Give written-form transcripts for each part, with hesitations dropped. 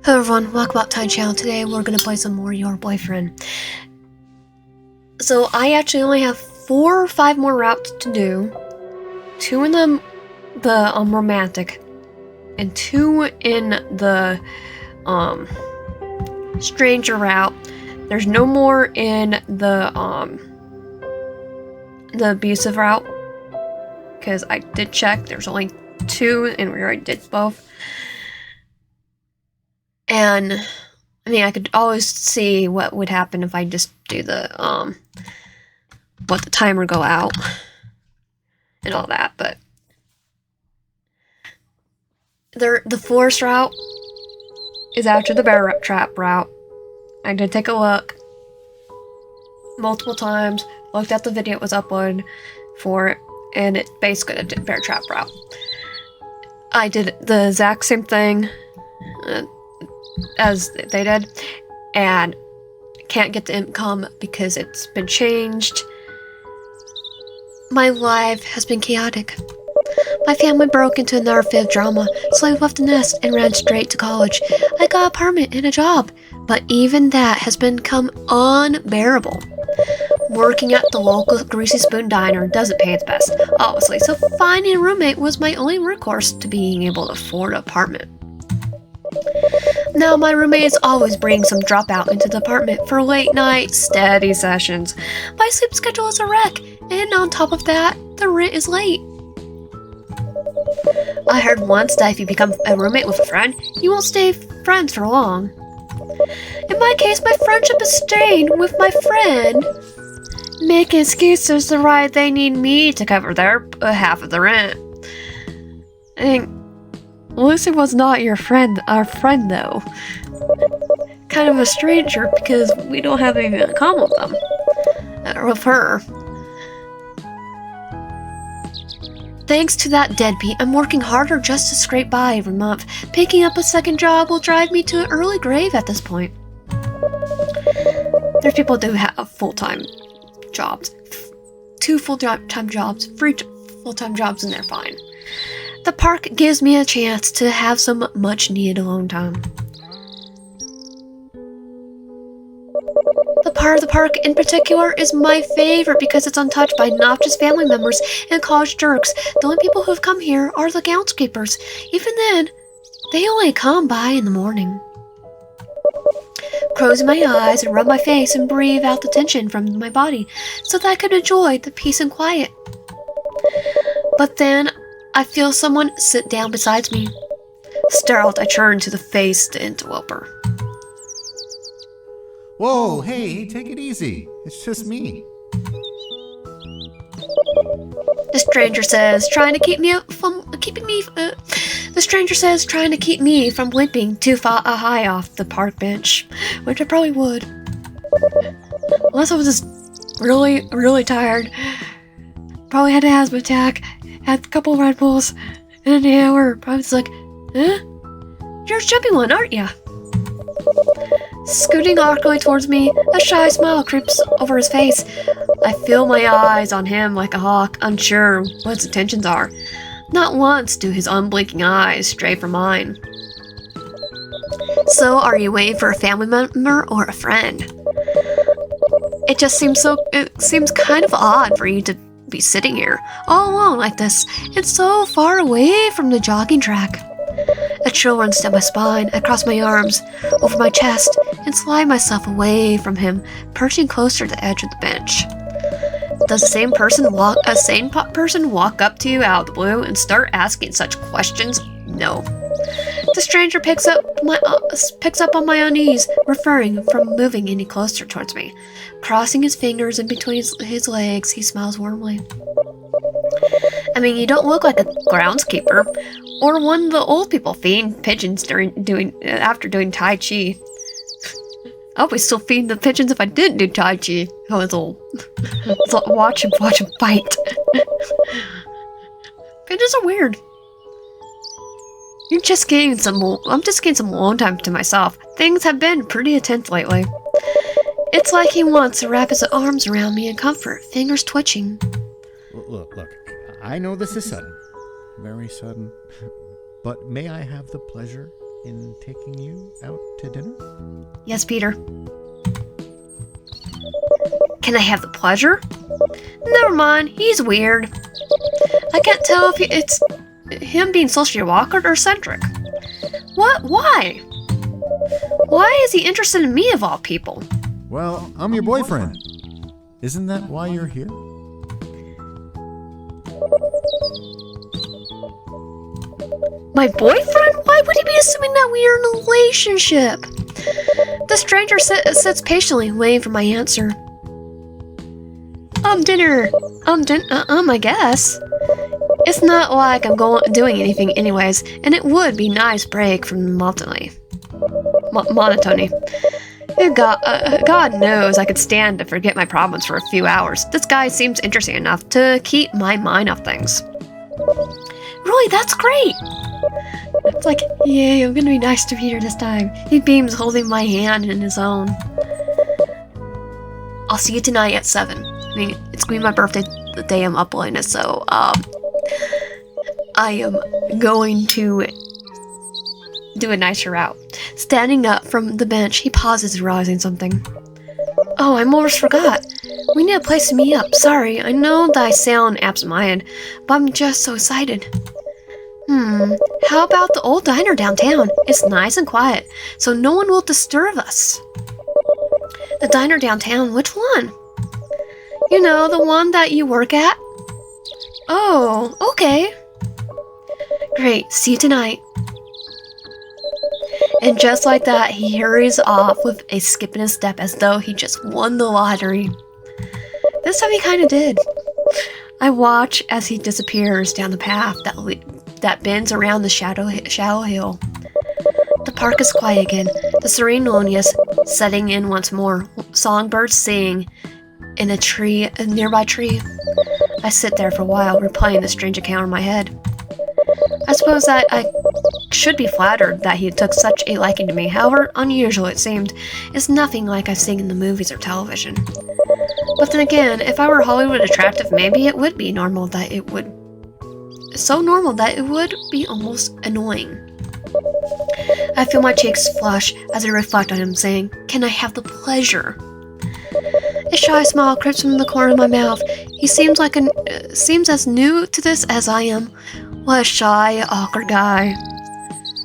Hello everyone, welcome back to my channel. Today we're gonna play some more Your Boyfriend. So I actually only have 4 or 5 more routes to do. 2 in the romantic, and 2 in the stranger route. There's no more in the abusive route, because I did check. There's only 2, and we already did both. And I mean, I could always see what would happen if I just do the let the timer go out and all that, but the forest route is after the bear trap route. I did take a look multiple times, looked at the video it was uploaded for it, and it basically did bear trap route. I did the exact same thing as they did, and can't get the income because it's been changed. My life has been chaotic. My family broke into another fifth drama, so I left the nest and ran straight to college. I got an apartment and a job, but even that has become unbearable. Working at the local Greasy Spoon Diner doesn't pay its best, obviously, so finding a roommate was my only recourse to being able to afford an apartment. Now my roommate is always bringing some dropout into the apartment for late night steady sessions. My sleep schedule is a wreck, and on top of that, the rent is late. I heard once that if you become a roommate with a friend, you won't stay friends for long. In my case, my friendship is strained with my friend making excuses to why they need me to cover their half of the rent. I think Lucy was not your friend, our friend though. Kind of a stranger because we don't have anything in common with them. With her. Thanks to that deadbeat, I'm working harder just to scrape by every month. Picking up a second job will drive me to an early grave at this point. There's people who do have full-time jobs. 2 full-time jobs, 3 full-time jobs, and they're fine. The park gives me a chance to have some much-needed alone time. The part of the park in particular is my favorite because it's untouched by obnoxious family members and college jerks. The only people who have come here are the groundskeepers. Even then, they only come by in the morning. Close my eyes and rub my face and breathe out the tension from my body so that I could enjoy the peace and quiet. But then I feel someone sit down beside me. Startled, I turn to the face the interloper. Whoa, hey, take it easy. It's just me. The stranger says, trying to keep me from leaping too far high off the park bench, which I probably would. Unless I was just really, really tired. Probably had an asthma attack, had a couple of Red Bulls, and an hour. Probably was like, huh? You're a jumpy one, aren't ya? Scooting awkwardly towards me, a shy smile creeps over his face. I feel my eyes on him like a hawk, unsure what his intentions are. Not once do his unblinking eyes stray from mine. So, are you waiting for a family member or a friend? It seems kind of odd for you to be sitting here, all alone like this, and so far away from the jogging track. A chill runs down my spine, across my arms, over my chest, and slide myself away from him, perching closer to the edge of the bench. Does a sane person walk up to you out of the blue and start asking such questions? No. The stranger picks up on my unease, refraining from moving any closer towards me. Crossing his fingers in between his legs, he smiles warmly. I mean, you don't look like a groundskeeper, or one of the old people feeding pigeons after doing Tai Chi. I would still feed the pigeons if I didn't do Tai Chi. I was old. So watch him fight. Pigeons are weird. I'm just getting some alone time to myself. Things have been pretty intense lately. It's like he wants to wrap his arms around me in comfort, fingers twitching. Look, I know this is sudden. Very sudden. But may I have the pleasure in taking you out to dinner? Yes, Peter. Can I have the pleasure? Never mind, he's weird. I can't tell if it's him being socially awkward or eccentric. What? Why? Why is he interested in me of all people? Well, I'm your boyfriend. Isn't that why you're here? My boyfriend? Why would he be assuming that we are in a relationship? The stranger sits patiently, waiting for my answer. Dinner. I guess. It's not like I'm doing anything anyways, and it would be nice break from monotony. God knows I could stand to forget my problems for a few hours. This guy seems interesting enough to keep my mind off things. Really, that's great! It's like, yay, I'm gonna be nice to Peter this time. He beams, holding my hand in his own. I'll see you tonight at 7. I mean, it's gonna be my birthday the day I'm uploading it, so, I am going to do a nicer route. Standing up from the bench, he pauses, realizing something. Oh, I almost forgot. We need a place to meet up. Sorry, I know that I sound absent-minded, but I'm just so excited. How about the old diner downtown? It's nice and quiet, so no one will disturb us. The diner downtown? Which one? You know, the one that you work at? Oh, okay. Great, see you tonight. And just like that, he hurries off with a skip in his step as though he just won the lottery. This time he kind of did. I watch as he disappears down the path that bends around the shallow hill. The park is quiet again, the serene loneliness setting in once more. Songbirds sing in a nearby tree. I sit there for a while, replaying the strange account in my head. I suppose that I should be flattered that he took such a liking to me. However unusual it seemed, it's nothing like I've seen in the movies or television. But then again, if I were Hollywood attractive, maybe it would be normal that it would... so normal that it would be almost annoying. I feel my cheeks flush as I reflect on him, saying, "Can I have the pleasure?" A shy smile creeps from the corner of my mouth. He seems as new to this as I am. What a shy, awkward guy.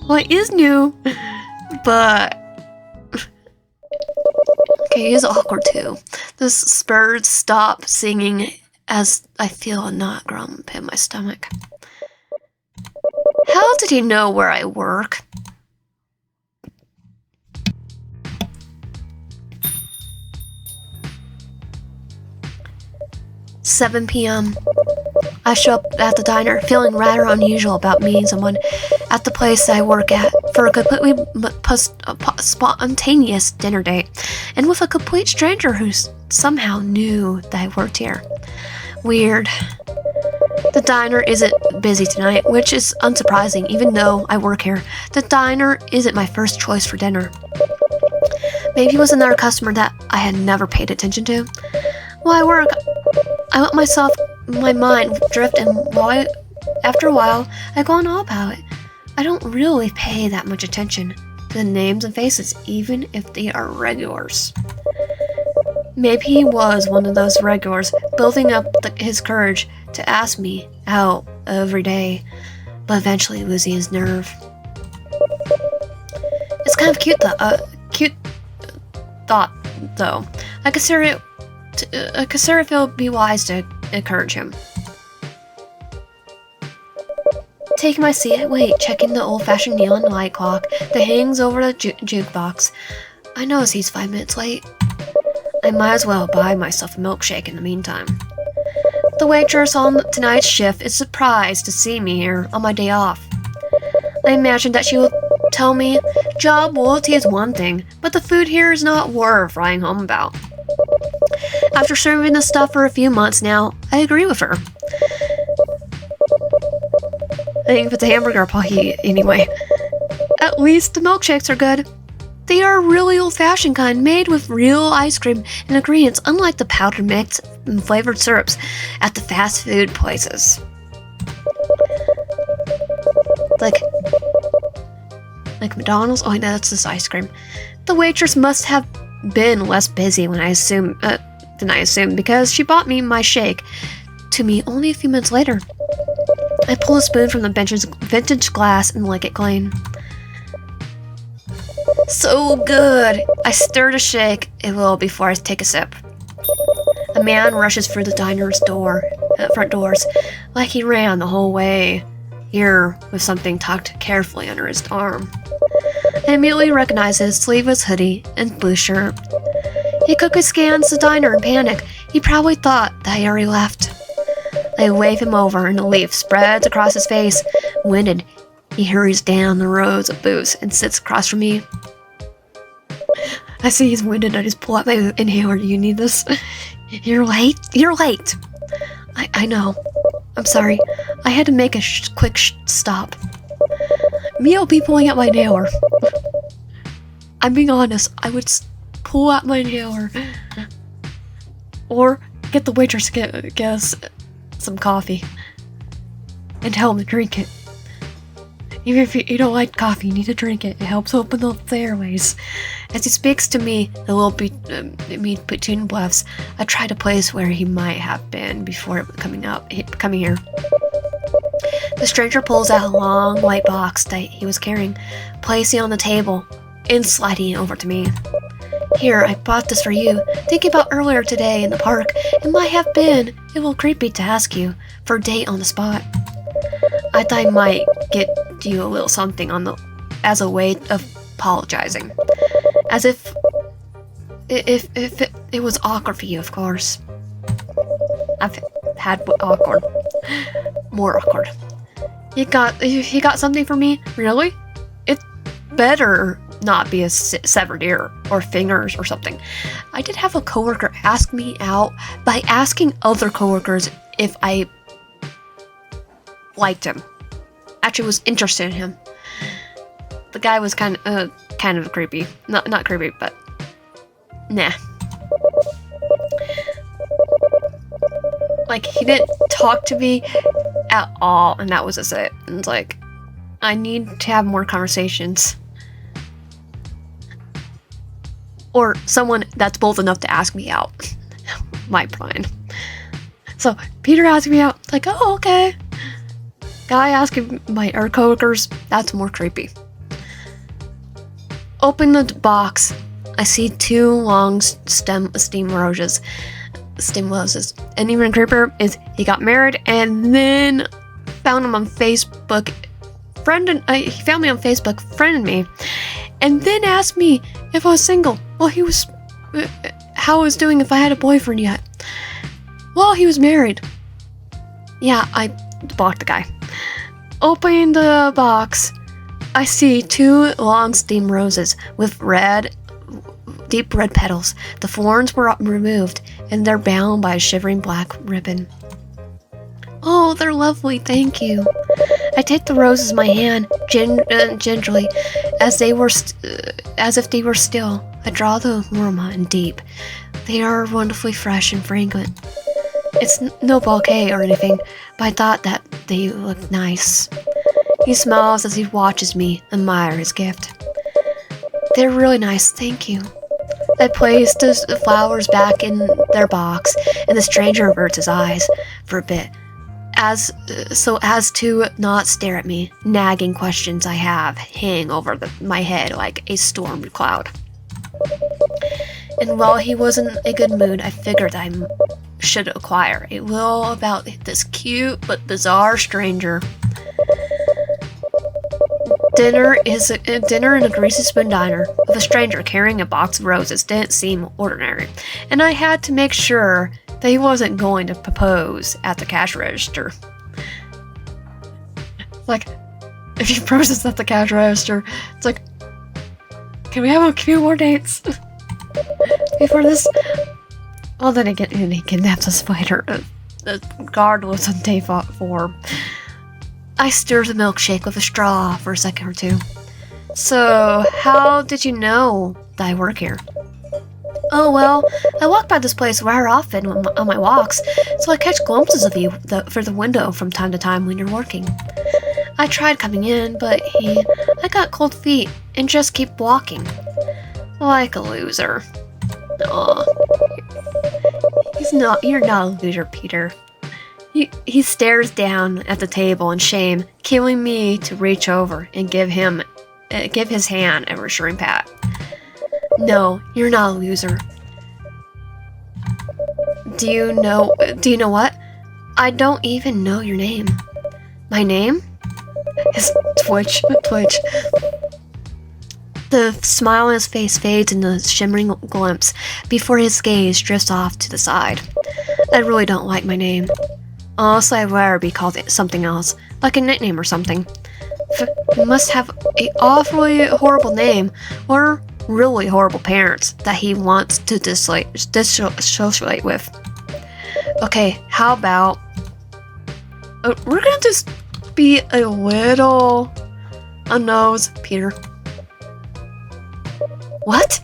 Well, he is new, but... okay, he is awkward too. The birds stop singing as I feel a knot grump in my stomach. How did he know where I work? "7 p.m. I show up at the diner, feeling rather unusual about meeting someone at the place I work at for a completely spontaneous dinner date, and with a complete stranger who somehow knew that I worked here. Weird. The diner isn't busy tonight, which is unsurprising, even though I work here. The diner isn't my first choice for dinner. Maybe he was another customer that I had never paid attention to. While I work, I let my mind drift, and after a while, I go on all about it. I don't really pay that much attention to the names and faces, even if they are regulars. Maybe he was one of those regulars, building up his courage to ask me out every day, but eventually losing his nerve. It's kind of cute thought, though. I consider if it would be wise to encourage him. Taking my seat, I wait, checking the old-fashioned neon light clock that hangs over the jukebox. I notice he's 5 minutes late. I might as well buy myself a milkshake in the meantime. The waitress on tonight's shift is surprised to see me here on my day off. I imagine that she will tell me job loyalty is one thing, but the food here is not worth writing home about. After serving this stuff for a few months now, I agree with her. I think if it's a hamburger, I'll probably eat it anyway. At least the milkshakes are good. They are really old-fashioned kind, made with real ice cream and ingredients, unlike the powdered mix and flavored syrups at the fast food places. Like, Like McDonald's? Oh, no, that's this ice cream. The waitress must have been less busy than I assumed, because she bought me my shake to me only a few minutes later. I pull a spoon from the vintage glass and lick it clean. So good! I stir to shake a little before I take a sip. A man rushes through the diner's front doors, like he ran the whole way here with something tucked carefully under his arm. I immediately recognize his sleeveless hoodie and blue shirt. He quickly scans the diner in panic. He probably thought that I already left. I wave him over and a leaf spreads across his face. Winded, he hurries down the rows of booths and sits across from me. I see he's winded. I just pull out my inhaler. Do you need this? You're late? You're late. I know. I'm sorry. I had to make a quick stop. Me'll be pulling out my inhaler. I'm being honest. I would pull out my inhaler. Or get the waitress to get us some coffee. And tell him to drink it. Even if you don't like coffee, you need to drink it. It helps open up the airways. As he speaks to me, the little between bluffs, I try to place where he might have been before coming here. The stranger pulls out a long white box that he was carrying, placing it on the table, and sliding it over to me. Here, I bought this for you. Thinking about earlier today in the park, it might have been a little creepy to ask you for a date on the spot. I thought I might get you a little something as a way of apologizing. As if it was awkward for you, of course. I've had awkward. More awkward. He got something for me? Really? It better not be a severed ear or fingers or something. I did have a coworker ask me out by asking other coworkers if I liked him. Actually was interested in him. The guy was kind of creepy. Not creepy, but nah. Like, he didn't talk to me at all, and that was just it. And it's like, I need to have more conversations. Or someone that's bold enough to ask me out. My plan. So, Peter asked me out. Like, oh, okay. Guy asking our coworkers, that's more creepy. Open the box. I see 2 long stem roses. And even creepier is he got married and then found him on Facebook. He found me on Facebook, friended me, and then asked me if I was single. Well, how I was doing if I had a boyfriend yet. Well, he was married. Yeah, I blocked the guy. Opening the box, I see 2 long stem roses with deep red petals. The thorns were removed, and they're bound by a shivering black ribbon. Oh, they're lovely, thank you. I take the roses in my hand, gingerly, as if they were still. I draw the aroma in deep. They are wonderfully fresh and fragrant. It's no bouquet or anything, but I thought that they looked nice. He smiles as he watches me admire his gift. They're really nice, thank you. I place the flowers back in their box, and the stranger averts his eyes for a bit, as to not stare at me. Nagging questions I have hang over my head like a storm cloud. And while he was in a good mood, I figured I should acquire a little about this cute but bizarre stranger. Dinner in a greasy spoon diner with a stranger carrying a box of roses didn't seem ordinary, and I had to make sure that he wasn't going to propose at the cash register. Like, if he proposes at the cash register, it's like, can we have a few more dates before this? Well, then again, he kidnaps a spider. The guard was on day 4. I stir the milkshake with a straw for a second or 2. So, how did you know that I work here? Oh, well, I walk by this place rather often on my walks, so I catch glimpses of you through the window from time to time when you're working. I tried coming in, but I got cold feet and just keep walking. Like a loser. Aw. You're not a loser, Peter. He stares down at the table in shame, killing me to reach over and give his hand a reassuring pat. No, you're not a loser. Do you know what? I don't even know your name. My name? His twitch. The smile on his face fades in a shimmering glimpse before his gaze drifts off to the side. I really don't like my name. Honestly, I'd rather be called something else, like a nickname or something. He must have an awfully horrible name, or really horrible parents that he wants to dissociate with. Okay, how about... we're gonna just be a little... on nose, Peter. What?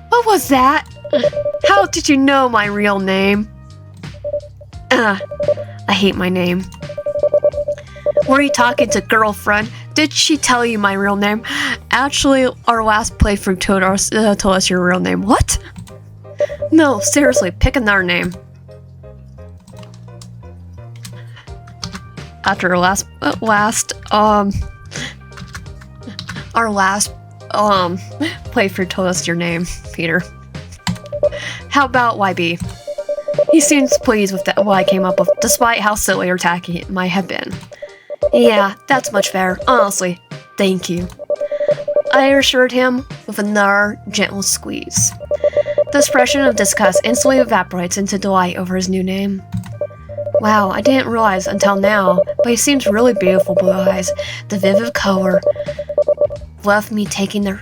What was that? How did you know my real name? I hate my name. Were you talking to girlfriend? Did she tell you my real name? Actually, our last playthrough told us your real name. What? No, seriously, pick another name. After our last playthrough told us your name, Peter. How about YB? He seems pleased with what I came up with, despite how silly or tacky it might have been. Yeah, that's much better. Honestly, thank you. I assured him with another gentle squeeze. The expression of disgust instantly evaporates into delight over his new name. Wow, I didn't realize until now, but he seems really beautiful blue eyes. The vivid color left me taking their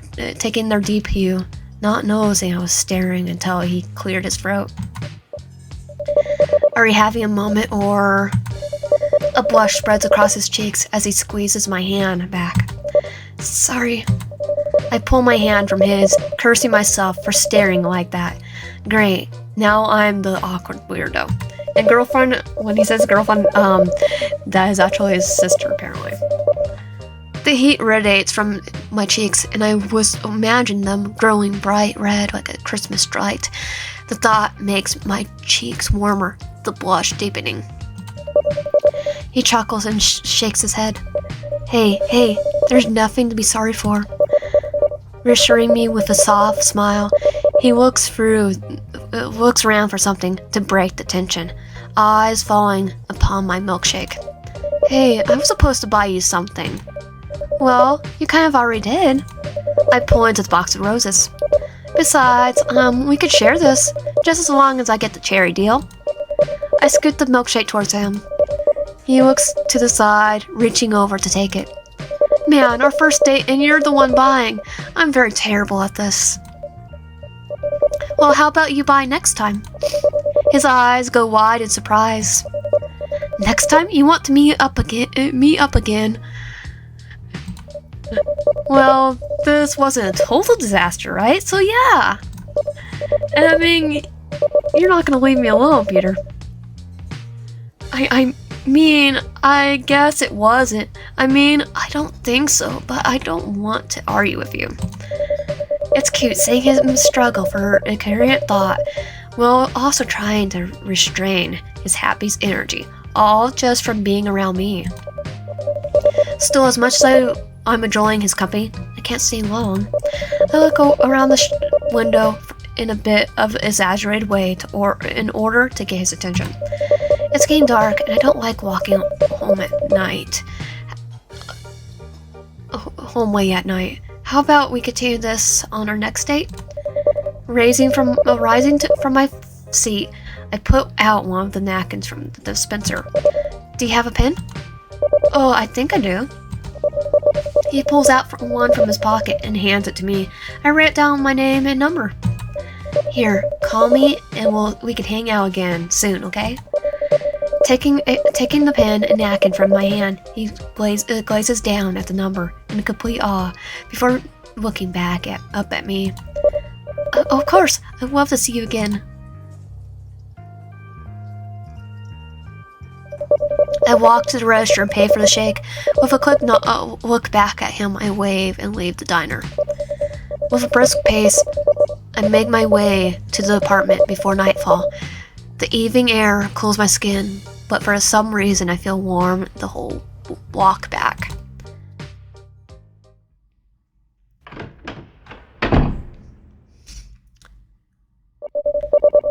deep hue, not noticing I was staring until he cleared his throat. Are you having a moment, or... A blush spreads across his cheeks as he squeezes my hand back. Sorry. I pull my hand from his, cursing myself for staring like that. Great. Now I'm the awkward weirdo. And girlfriend, when he says girlfriend, that is actually his sister, apparently. The heat radiates from my cheeks, and I was imagining them glowing bright red like a Christmas light. The thought makes my cheeks warmer, the blush deepening. He chuckles and shakes his head. Hey, there's nothing to be sorry for. Reassuring me with a soft smile, he looks around for something to break the tension, eyes falling upon my milkshake. Hey, I was supposed to buy you something. Well, you kind of already did. I pull into the box of roses. Besides, we could share this, just as long as I get the cherry deal. I scoot the milkshake towards him. He looks to the side, reaching over to take it. Man, our first date and you're the one buying. I'm very terrible at this. Well, how about you buy next time? His eyes go wide in surprise. Next time? You want to meet up again? Well, this wasn't a total disaster, right? So yeah. I mean, you're not gonna leave me alone, Peter. I mean, I guess it wasn't. I mean, I don't think so, but I don't want to argue with you. It's cute seeing him struggle for a coherent thought, while also trying to restrain his happy energy, all just from being around me. Still, as much as I'm enjoying his company, I can't stay long. I look around the window in a bit of an exaggerated way in order to get his attention. It's getting dark, and I don't like walking home late at night. How about we continue this on our next date? Rising from my seat, I put out one of the napkins from the dispenser. Do you have a pen? Oh, I think I do. He pulls out one from his pocket and hands it to me. I write down my name and number. Here, call me and we can hang out again soon, okay? Taking the pen and napkin from my hand, he glazes down at the number in complete awe before looking up at me. Of course, I'd love to see you again. I walk to the register and pay for the shake. With a quick look back at him, I wave and leave the diner. With a brisk pace, I make my way to the apartment before nightfall. The evening air cools my skin, but for some reason I feel warm the whole walk back.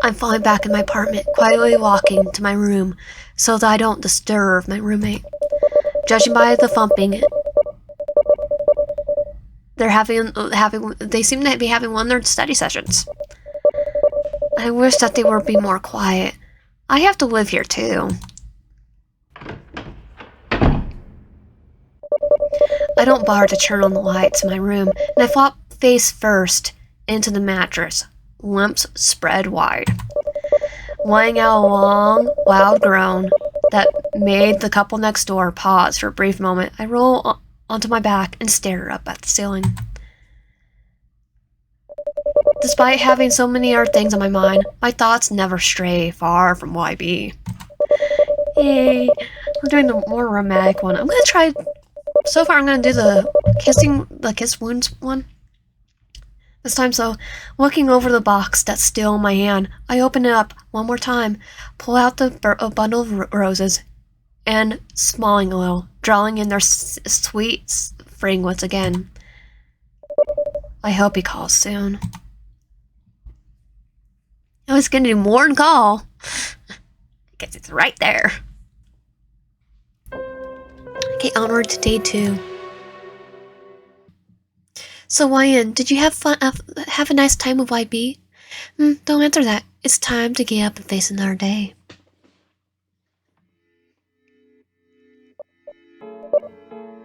I'm falling back in my apartment, quietly walking to my room so that I don't disturb my roommate. Judging by the thumping, they seem to be having one of their study sessions. I wish that they would be more quiet. I have to live here too. I don't bother to turn on the lights in my room, and I flop face first into the mattress, limbs spread wide. Letting out a long, loud groan that made the couple next door pause for a brief moment, I roll onto my back and stare up at the ceiling. Despite having so many other things on my mind, my thoughts never stray far from YB. Yay, we're doing the more romantic one. I'm gonna try. So far, I'm gonna do the kiss wounds one. This time, so looking over the box that's still in my hand, I open it up one more time, pull out a bundle of roses, and smiling a little, drawing in their sweet fragrance again. I hope he calls soon. I was gonna do more than call. Because it's right there. Okay, onward to day 2. So, Ryan, did you have a nice time with YB? Don't answer that. It's time to get up and face another day.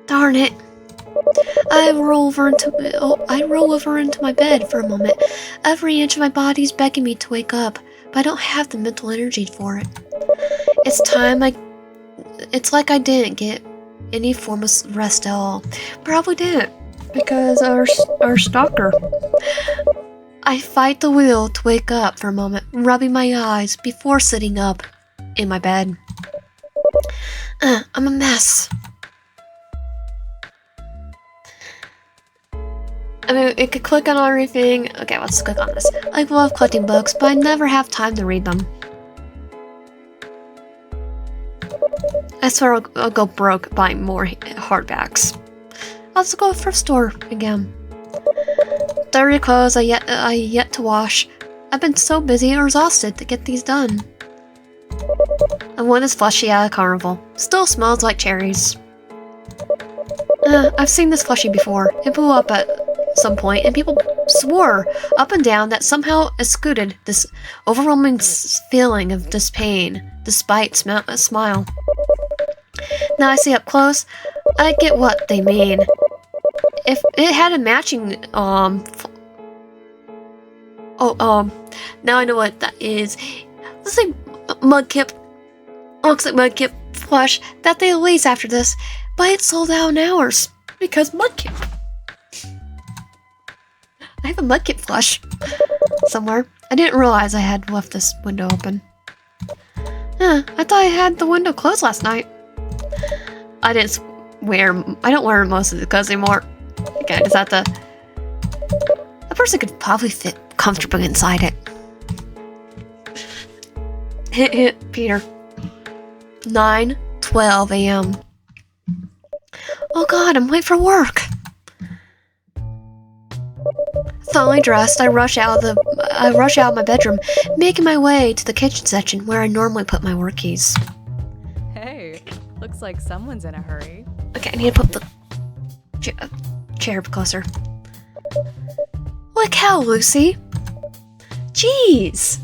Darn it. I roll over into my bed for a moment. Every inch of my body's begging me to wake up, but I don't have the mental energy for it. It's like I didn't get any form of rest at all. Probably didn't. Because our stalker. I fight the will to wake up for a moment, rubbing my eyes before sitting up in my bed. I'm a mess. I mean, it could click on everything. Okay, let's click on this. I love collecting books, but I never have time to read them. I swear I'll go broke buying more hardbacks. Let's go to thrift store again. Dirty clothes I yet to wash. I've been so busy and exhausted to get these done. And one is fleshy out of carnival. Still smells like cherries. I've seen this plushie before. It blew up at some point, and people swore up and down that somehow escaped this overwhelming feeling of pain, despite a smile. Now I see up close, I get what they mean. If it had a matching, now I know what that is. Looks like Mudkip plush that they released after this, but it sold out in hours because Mudkip. I have a Mudkip plush somewhere. I didn't realize I had left this window open. I thought I had the window closed last night. I don't wear most of the clothes anymore. Okay, is that a person could probably fit comfortably inside it. Hit, Peter. 9:12 a.m. Oh God, I'm late for work. Fully dressed, I rush out of my bedroom, making my way to the kitchen section where I normally put my work keys. Hey, looks like someone's in a hurry. Okay, I need to put the chair closer. Look how, Lucy. Jeez.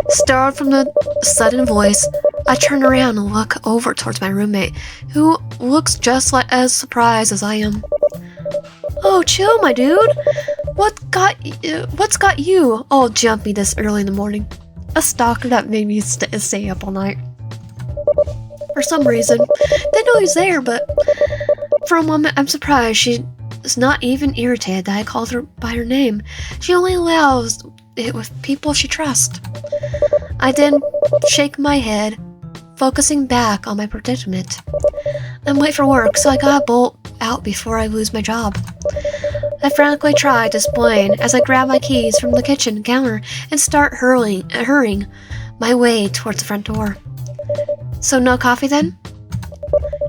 Startled from the sudden voice, I turn around and look over towards my roommate, who looks just as surprised as I am. Oh, chill, my dude. What's got you all jumpy this early in the morning? A stalker that made me stay up all night. For some reason, didn't know he's there, but for a moment I'm surprised she is not even irritated that I called her by her name. She only allows it with people she trusts. I then shake my head, focusing back on my predicament. I'm late for work, so I gotta bolt out before I lose my job. I frantically try to explain as I grab my keys from the kitchen counter and start hurrying my way towards the front door. So no coffee then?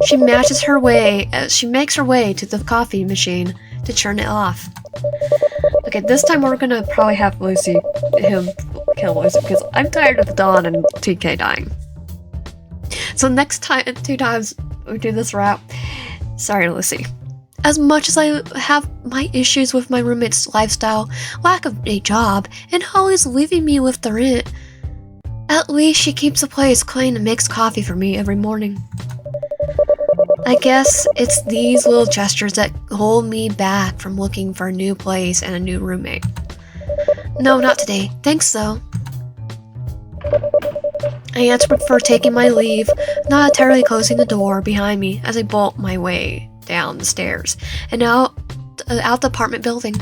She makes her way to the coffee machine to turn it off. Okay, this time we're gonna probably have him kill Lucy because I'm tired of Dawn and TK dying. So next time, 2 times we do this rap. Sorry, Lucy. As much as I have my issues with my roommate's lifestyle, lack of a job, and Holly's leaving me with the rent, at least she keeps the place clean and makes coffee for me every morning. I guess it's these little gestures that hold me back from looking for a new place and a new roommate. No, not today. Thanks, though. I answer before taking my leave, not entirely closing the door behind me as I bolt my way down the stairs and out the apartment building.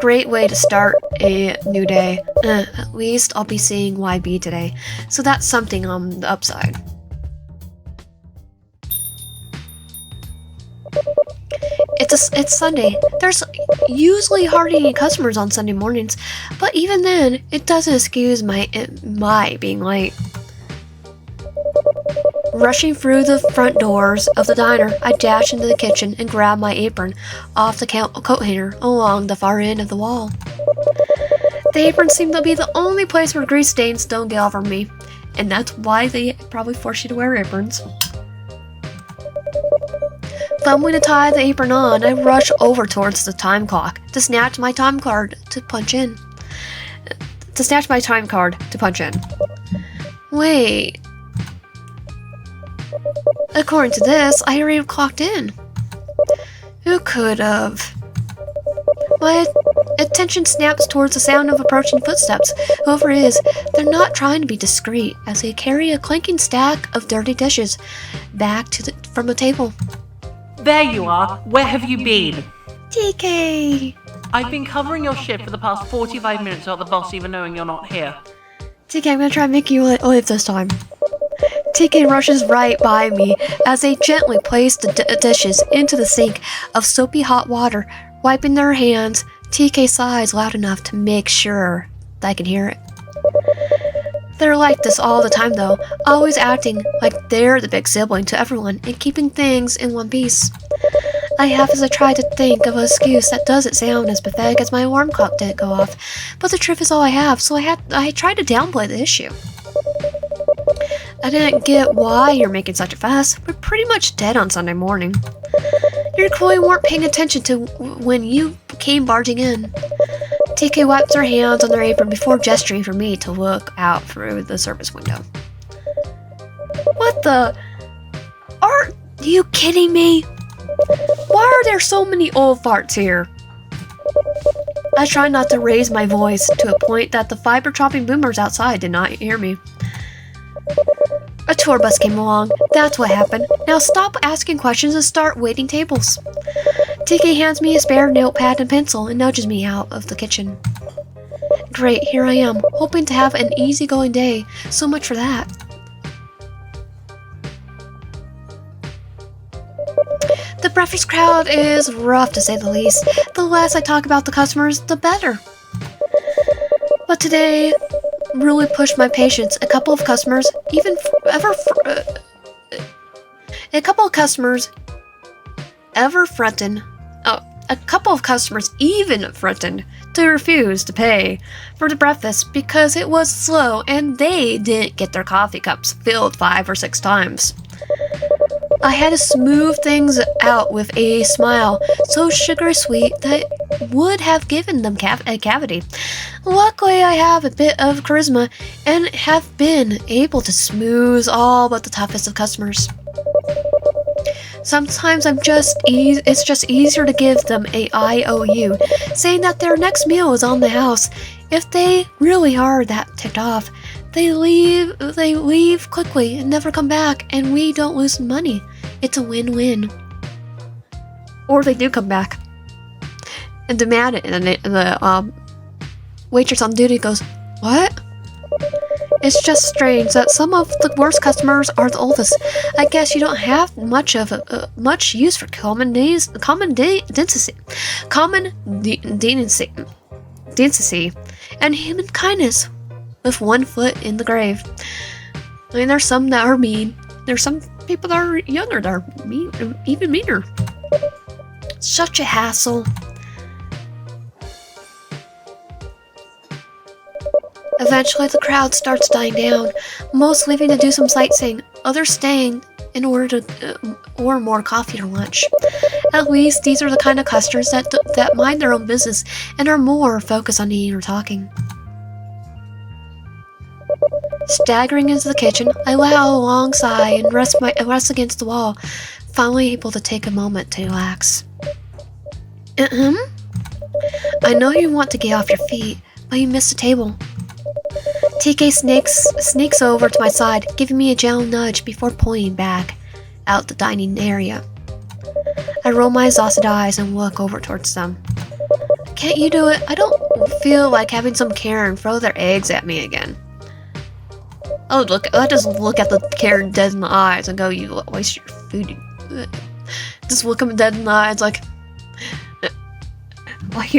Great way to start a new day. At least I'll be seeing YB today, so that's something on the upside. It's Sunday. There's usually hardly any customers on Sunday mornings, but even then, it doesn't excuse my being late. Rushing through the front doors of the diner, I dash into the kitchen and grab my apron off the coat hanger along the far end of the wall. The apron seemed to be the only place where grease stains don't get over me, and that's why they probably force you to wear aprons. Fumbling to tie the apron on, I rush over towards the time clock to snatch my time card to punch in. Wait. According to this, I already clocked in. Who could have? My attention snaps towards the sound of approaching footsteps. Whoever it is, they're not trying to be discreet as they carry a clanking stack of dirty dishes back from the table. There you are. Where have you been? TK! I've been covering your shift for the past 45 minutes without the boss even knowing you're not here. TK, I'm gonna try and make you live this time. TK rushes right by me as they gently place the dishes into the sink of soapy hot water. Wiping their hands, TK sighs loud enough to make sure that I can hear it. They're like this all the time though, always acting like they're the big sibling to everyone and keeping things in one piece. I have as I try to think of an excuse that doesn't sound as pathetic as my alarm clock didn't go off, but the truth is all I have, so I tried to downplay the issue. I didn't get why you're making such a fuss. We're pretty much dead on Sunday morning. You clearly weren't paying attention to when you came barging in. TK wipes her hands on their apron before gesturing for me to look out through the service window. What the? Are you kidding me? Why are there so many old farts here? I try not to raise my voice to a point that the fiber-chopping boomers outside did not hear me. A tour bus came along. That's what happened. Now stop asking questions and start waiting tables. TK hands me a spare notepad and pencil and nudges me out of the kitchen. Great, here I am, hoping to have an easygoing day. So much for that. The breakfast crowd is rough to say the least. The less I talk about the customers, the better. But today really pushed my patience. A couple of customers even threatened to refuse to pay for the breakfast because it was slow and they didn't get their coffee cups filled 5 or 6 times. I had to smooth things out with a smile so sugary sweet that would have given them a cavity. Luckily, I have a bit of charisma and have been able to smooth all but the toughest of customers. Sometimes it's just easier to give them a IOU, saying that their next meal is on the house. If they really are that ticked off, they leave quickly and never come back, and we don't lose money. It's a win-win. Or they do come back and demand it, and the waitress on duty goes, "What?" It's just strange that some of the worst customers are the oldest. I guess you don't have much use for decency, and human kindness, with one foot in the grave. I mean, there's some that are mean. There's some people that are younger that are mean, even meaner. Such a hassle. Eventually, the crowd starts dying down, most leaving to do some sightseeing, others staying in order to or more coffee or lunch. At least these are the kind of customers that mind their own business and are more focused on eating or talking. Staggering into the kitchen, I let out a long sigh and rest against the wall, finally able to take a moment to relax. I know you want to get off your feet, but you missed a table. TK sneaks over to my side, giving me a gentle nudge before pulling back out the dining area. I roll my exhausted eyes and look over towards them. Can't you do it? I don't feel like having some Karen throw their eggs at me again. I just look at the Karen dead in the eyes and go, you waste your food. Just look them dead in the eyes like,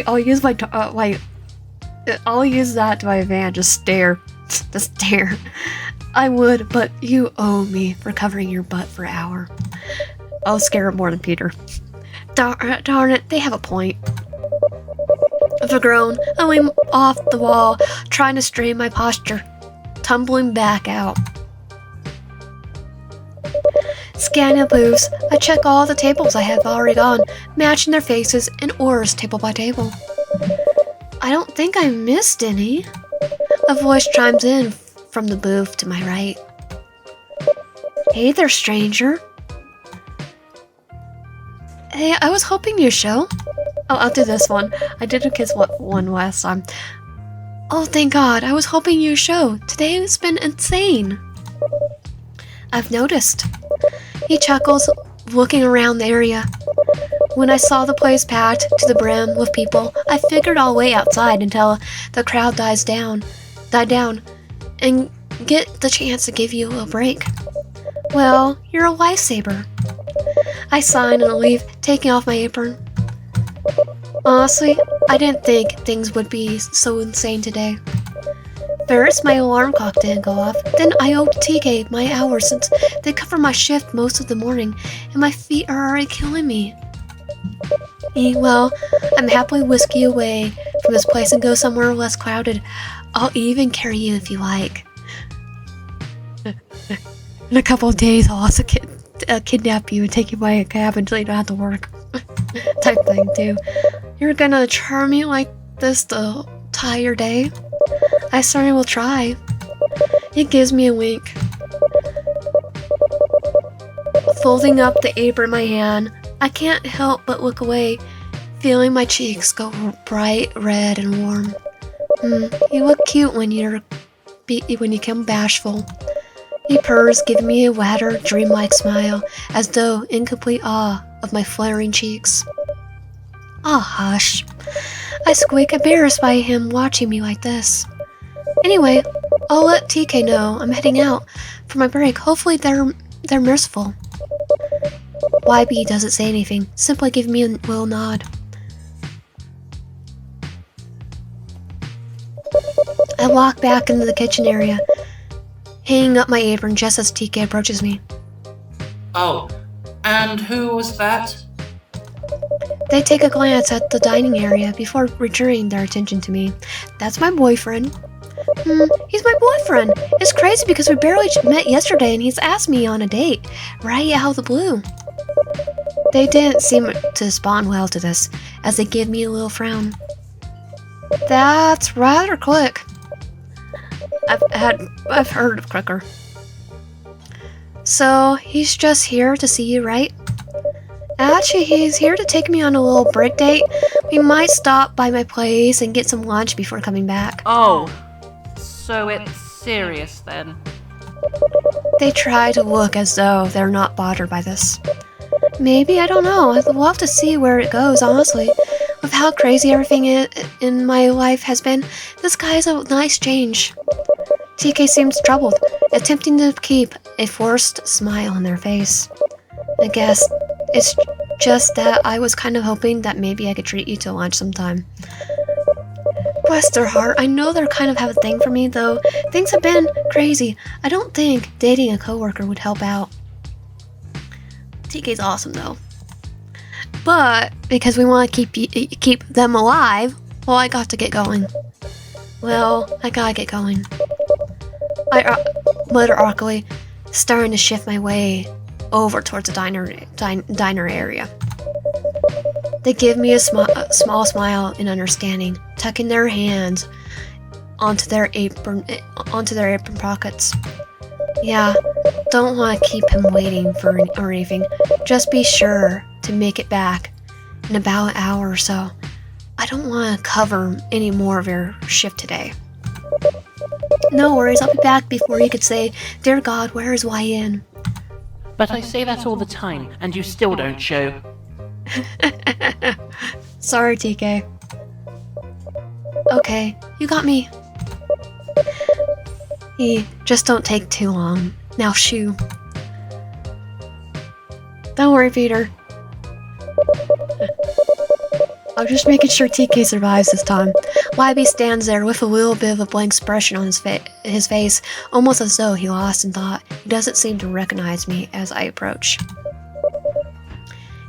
I'll use that to my advantage. Just stare. Just stare. I would, but you owe me for covering your butt for an hour. I'll scare him more than Peter. Darn it, they have a point. With a groan, I lean off the wall, trying to straighten my posture, tumbling back out. Scanning the booths, I check all the tables I have already gone, matching their faces and orders table by table. I don't think I missed any. A voice chimes in from the booth to my right. Hey there, stranger. Hey, I was hoping you'd show. Oh, I'll do this one. I did a kid's one last time. Oh, thank God. I was hoping you'd show. Today has been insane. I've noticed. He chuckles, looking around the area. When I saw the place packed to the brim with people, I figured I'll wait outside until the crowd died down, and get the chance to give you a break. Well, you're a lifesaver. I sign and leave, taking off my apron. Honestly, I didn't think things would be so insane today. First, my alarm clock didn't go off. Then I owed TK my hours since they cover my shift most of the morning, and my feet are already killing me. Well, I'm happily whisk you away from this place and go somewhere less crowded. I'll even carry you if you like. In a couple of days, I'll also kidnap you and take you by a cab until you don't have to work. Type thing, too. You're gonna charm me like this the entire day? I certainly will try. He gives me a wink. Folding up the apron in my hand, I can't help but look away, feeling my cheeks go bright red and warm. You look cute when you become bashful. He purrs, giving me a wider, dreamlike smile, as though in complete awe of my flaring cheeks. Ah, hush. I squeak, embarrassed by him watching me like this. Anyway, I'll let TK know I'm heading out for my break. Hopefully they're merciful. YB doesn't say anything, simply give me a little nod. I walk back into the kitchen area, hanging up my apron just as TK approaches me. Oh, and who was that? They take a glance at the dining area before returning their attention to me. That's my boyfriend. He's my boyfriend. It's crazy because we barely met yesterday and he's asked me on a date, right out of the blue. They didn't seem to respond well to this, as they give me a little frown. That's rather quick. I've heard of quicker. So, he's just here to see you, right? Actually, he's here to take me on a little break date. We might stop by my place and get some lunch before coming back. Oh, so it's serious then. They try to look as though they're not bothered by this. Maybe, I don't know. I'd love to see where it goes, honestly. With how crazy everything in my life has been, this guy is a nice change. TK seems troubled, attempting to keep a forced smile on their face. I guess it's just that I was kind of hoping that maybe I could treat you to lunch sometime. Bless their heart, I know they're kind of have a thing for me, though. Things have been crazy. I don't think dating a coworker would help out. TK's awesome, though. But because we want to keep them alive, well, I got to get going. Well, I gotta get going. I mutter awkwardly, starting to shift my way over towards the diner area. They give me a small smile in understanding, tucking their hands onto their apron pockets. Yeah, don't want to keep him waiting for anything. Just be sure to make it back in about an hour or so. I don't want to cover any more of your shift today. No worries, I'll be back before you could say, "Dear God, where is YN?" But I say that all the time, and you still don't show. Sorry, TK. Okay, you got me. Just don't take too long. Now shoo. Don't worry, Peter. I'm just making sure TK survives this time. YB stands there with a little bit of a blank expression on his face, almost as though he lost in thought. He doesn't seem to recognize me as I approach.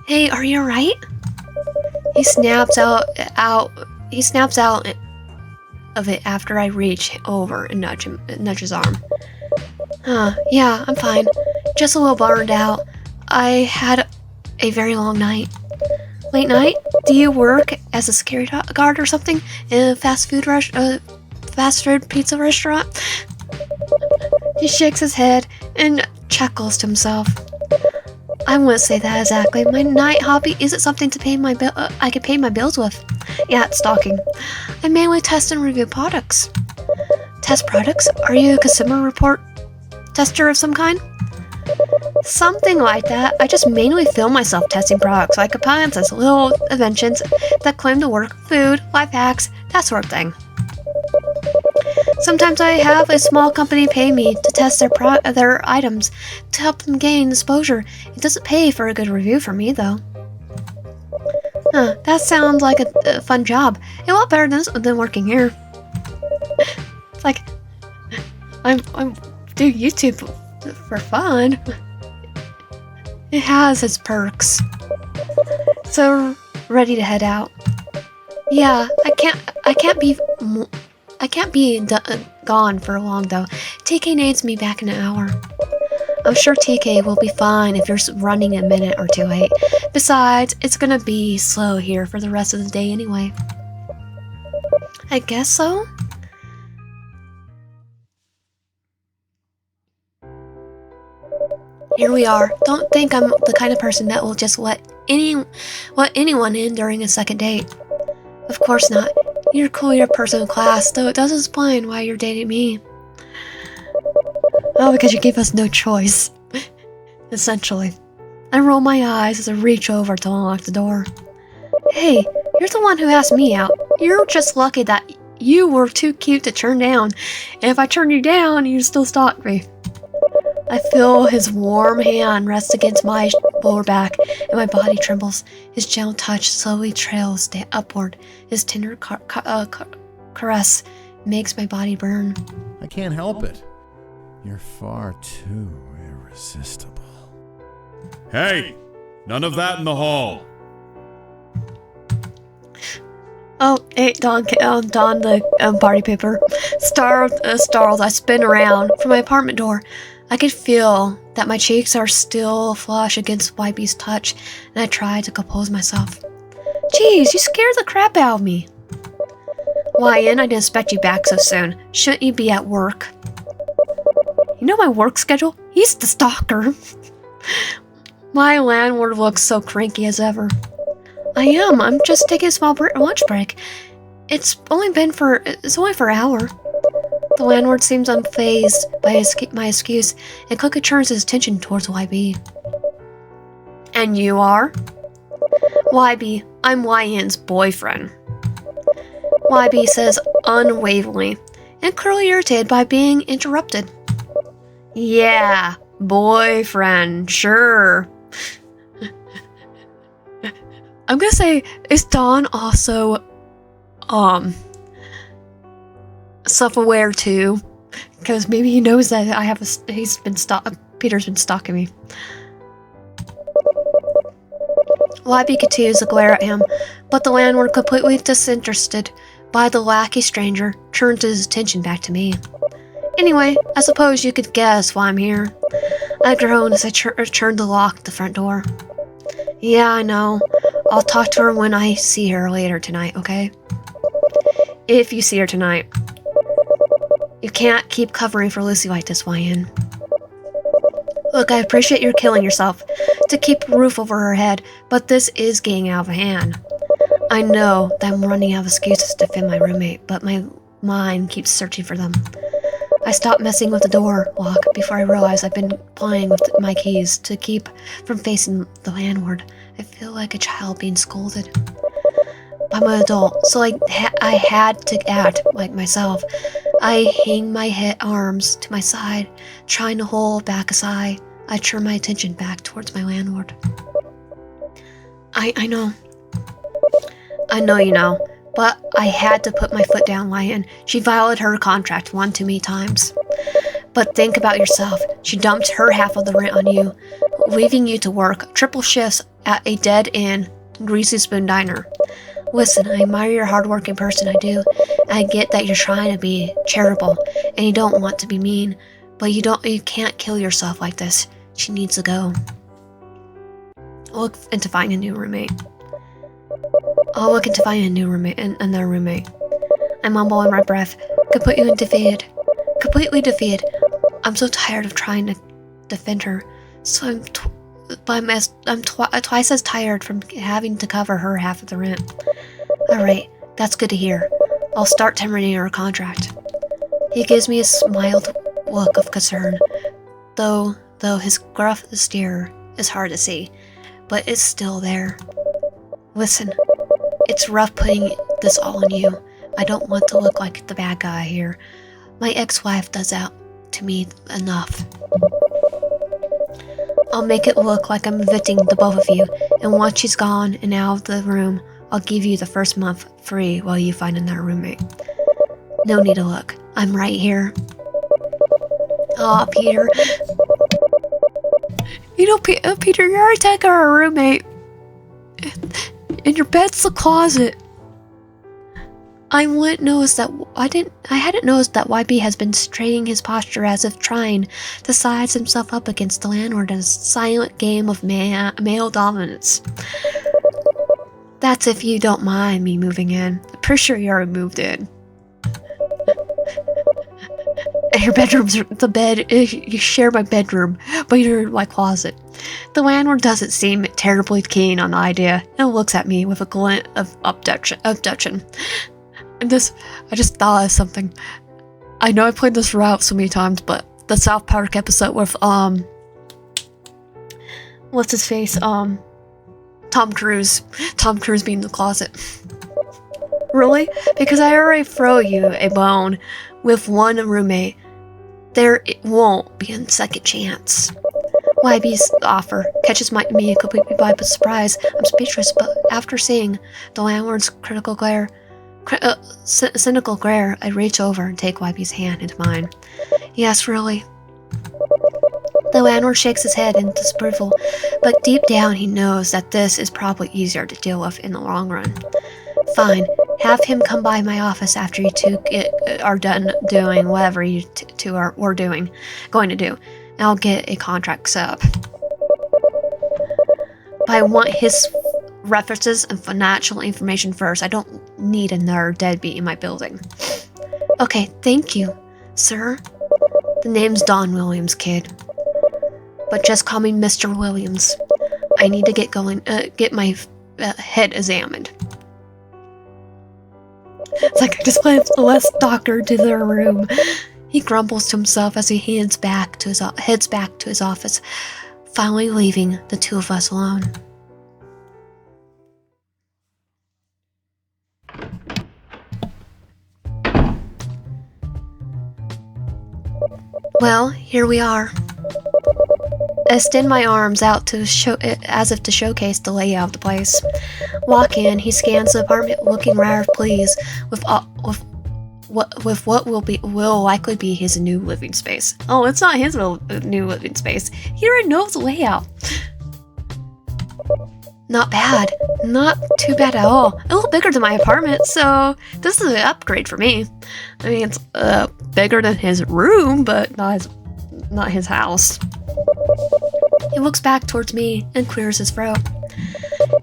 Hey, are you alright? He snaps out of it after I reach over and nudge his arm. Yeah, I'm fine. Just a little burned out. I had a very long night. Late night? Do you work as a security guard or something in a fast food pizza restaurant? He shakes his head and chuckles to himself. I wouldn't say that exactly. My night hobby isn't something to pay my I can pay my bills with. Yeah, it's stalking. I mainly test and review products. Test products? Are you a consumer report tester of some kind? Something like that. I just mainly film myself testing products like appliances, little inventions that claim to work, food, life hacks, that sort of thing. Sometimes I have a small company pay me to test their items to help them gain exposure. It doesn't pay for a good review for me, though. That sounds like a fun job. A lot better than working here. It's like I'm do YouTube for fun. It has its perks. So ready to head out. Yeah, I can't be gone for long though. TK needs me back in an hour. I'm sure TK will be fine if you're running a minute or two late. Besides, it's gonna be slow here for the rest of the day anyway. I guess so? Here we are. Don't think I'm the kind of person that will just let anyone in during a second date. Of course not. You're clearly a person of class, though it does explain why you're dating me. Oh, because you gave us no choice. Essentially. I roll my eyes as I reach over to unlock the door. Hey, you're the one who asked me out. You're just lucky that you were too cute to turn down. And if I turned you down, you'd still stalk me. I feel his warm hand rest against my lower back, and my body trembles. His gentle touch slowly trails upward. His tender caress makes my body burn. I can't help it. You're far too irresistible. Hey! None of that in the hall. Oh, hey, Don the party paper. Startled, I spin around from my apartment door. I could feel that my cheeks are still flush against YB's touch, and I try to compose myself. Jeez, you scared the crap out of me. YN, I didn't expect you back so soon. Shouldn't you be at work? You know my work schedule? He's the stalker. My landlord looks so cranky as ever. I am. I'm just taking a small lunch break. It's only for an hour. The landlord seems unfazed by my excuse and quickly turns his attention towards YB. And you are? YB, I'm YN's boyfriend. YB says unwaveringly, and clearly irritated by being interrupted. Yeah, boyfriend, sure. I'm gonna say, is Don also, self-aware too? Because maybe he knows that Peter's been stalking me. YB continues to glare at him, but the landlord, completely disinterested by the lackey stranger, turns his attention back to me. Anyway, I suppose you could guess why I'm here. I groan as I turn to lock the front door. Yeah, I know. I'll talk to her when I see her later tonight, okay? If you see her tonight. You can't keep covering for Lucy like this, YN. Look, I appreciate you killing yourself to keep a roof over her head, but this is getting out of hand. I know that I'm running out of excuses to defend my roommate, but my mind keeps searching for them. I stop messing with the door lock before I realize I've been playing with my keys to keep from facing the landlord. I feel like a child being scolded. I'm an adult, so I had to act like myself. I hang my arms to my side, trying to hold back a sigh. I turn my attention back towards my landlord. I know. I know you know, but I had to put my foot down, Lion. She violated her contract one too many times. But think about yourself. She dumped her half of the rent on you, leaving you to work triple shifts at a dead-end Greasy Spoon diner. Listen, I admire your hardworking person, I do. I get that you're trying to be charitable, and you don't want to be mean, but you can't kill yourself like this. She needs to go. I'll look into finding a new roommate. Another roommate. I mumble in my breath, completely defeated. I'm so tired of trying to defend her, so I'm twice as tired from having to cover her half of the rent. Alright, that's good to hear. I'll start terminating her contract. He gives me a smiled look of concern, though his gruff stare is hard to see, but it's still there. Listen, it's rough putting this all on you. I don't want to look like the bad guy here. My ex-wife does that to me enough. I'll make it look like I'm evicting the both of you, and once she's gone and out of the room, I'll give you the first month free while you find another roommate. No need to look. I'm right here. Aw, Peter. You know, Peter, you're already taking our roommate. And your bed's the closet. I hadn't noticed that YB has been straightening his posture as if trying to size himself up against the landlord in a silent game of male dominance. That's if you don't mind me moving in. I'm pretty sure you already moved in. And your bedroom's the bed. You share my bedroom, but you're my closet. The landlord doesn't seem terribly keen on the idea and looks at me with a glint of abduction. And I just thought of something. I know I played this route so many times, but the South Park episode with what's his face? Tom Cruise. Tom Cruise being in the closet. Really? Because I already throw you a bone with one roommate. There it won't be a second chance. YB's offer catches me completely by surprise. I'm speechless, but after seeing the landlord's cynical glare, I reach over and take YB's hand into mine. Yes, really. The landlord shakes his head in disapproval, but deep down he knows that this is probably easier to deal with in the long run. Fine, have him come by my office after you two are done doing whatever you two are going to do, and I'll get a contract set up. But I want his references and financial information first. I don't need another deadbeat in my building. Okay, thank you, sir. The name's Don Williams, kid. But just call me Mr. Williams. I need to get my head examined. It's like I just went the last doctor to their room. He grumbles to himself as he heads back to his office, finally leaving the two of us alone. Well, here we are. I extend my arms out to show, as if to showcase the layout of the place. Walk in. He scans the apartment, looking rather pleased with what will likely be his new living space. Oh, it's not his new living space. He already knows the layout. Not bad. Not too bad at all. A little bigger than my apartment, so this is an upgrade for me. I mean, it's bigger than his room, but not his house. He looks back towards me and clears his throat.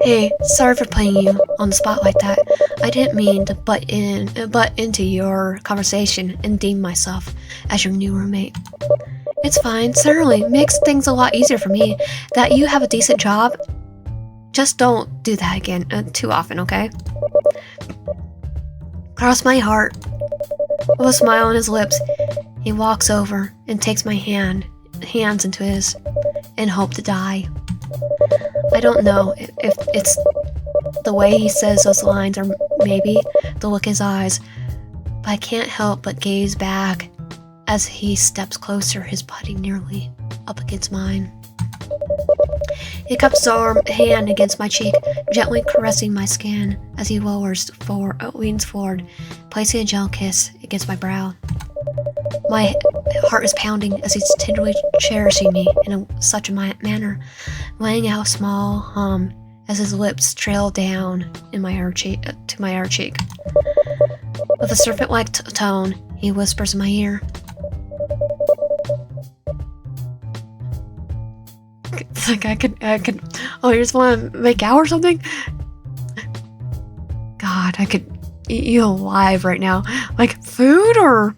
Hey, sorry for putting you on the spot like that. I didn't mean to butt into your conversation and deem myself as your new roommate. It's fine, certainly. Makes things a lot easier for me that you have a decent job. Just don't do that again too often, okay? Cross my heart. With a smile on his lips, he walks over and takes my hands into his and hope to die. I don't know if it's the way he says those lines or maybe the look in his eyes, but I can't help but gaze back as he steps closer, his body nearly up against mine. He cups his hand against my cheek, gently caressing my skin as he leans forward, placing a gentle kiss against my brow. My heart is pounding as he's tenderly cherishing me in such a manner, laying out a small hum as his lips trail down to my other cheek. With a serpent-like tone, he whispers in my ear. It's like I could. Oh, you just want to make out or something? God, I could eat you alive right now. Like food or?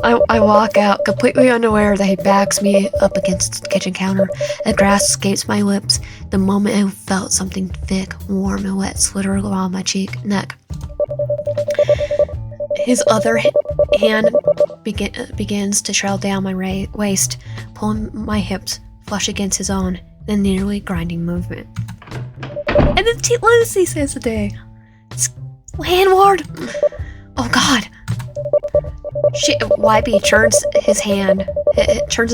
I walk out, completely unaware that he backs me up against the kitchen counter. A grass escapes my lips the moment I felt something thick, warm, and wet slither along my neck. His other hand begins to trail down my waist, pulling my hips flush against his own in a nearly grinding movement. And then Lucy says today, Landlord! Oh God! YB turns his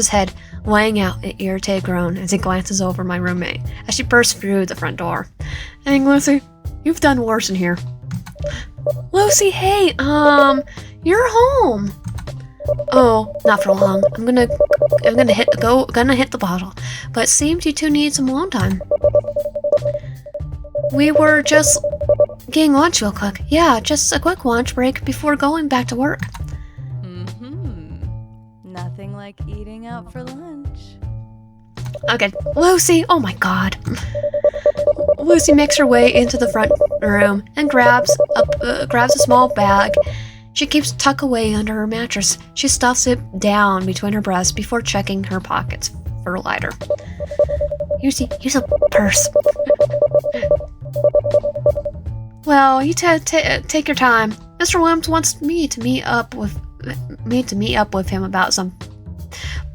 head, laying out an irritated groan as he glances over my roommate as she bursts through the front door. Hey, Lucy, you've done worse in here. Lucy, hey, you're home. Oh, not for long. I'm gonna hit the bottle, but it seems you two need some alone time. We were just getting lunch real quick. Yeah, just a quick lunch break before going back to work. Nothing like eating out for lunch. Okay, Lucy, oh my God. Lucy makes her way into the front room and grabs a small bag she keeps tucked away under her mattress. She stuffs it down between her breasts before checking her pockets for a lighter. Here's a purse. Well, you take your time. Mr. Williams wants me to meet up with him about some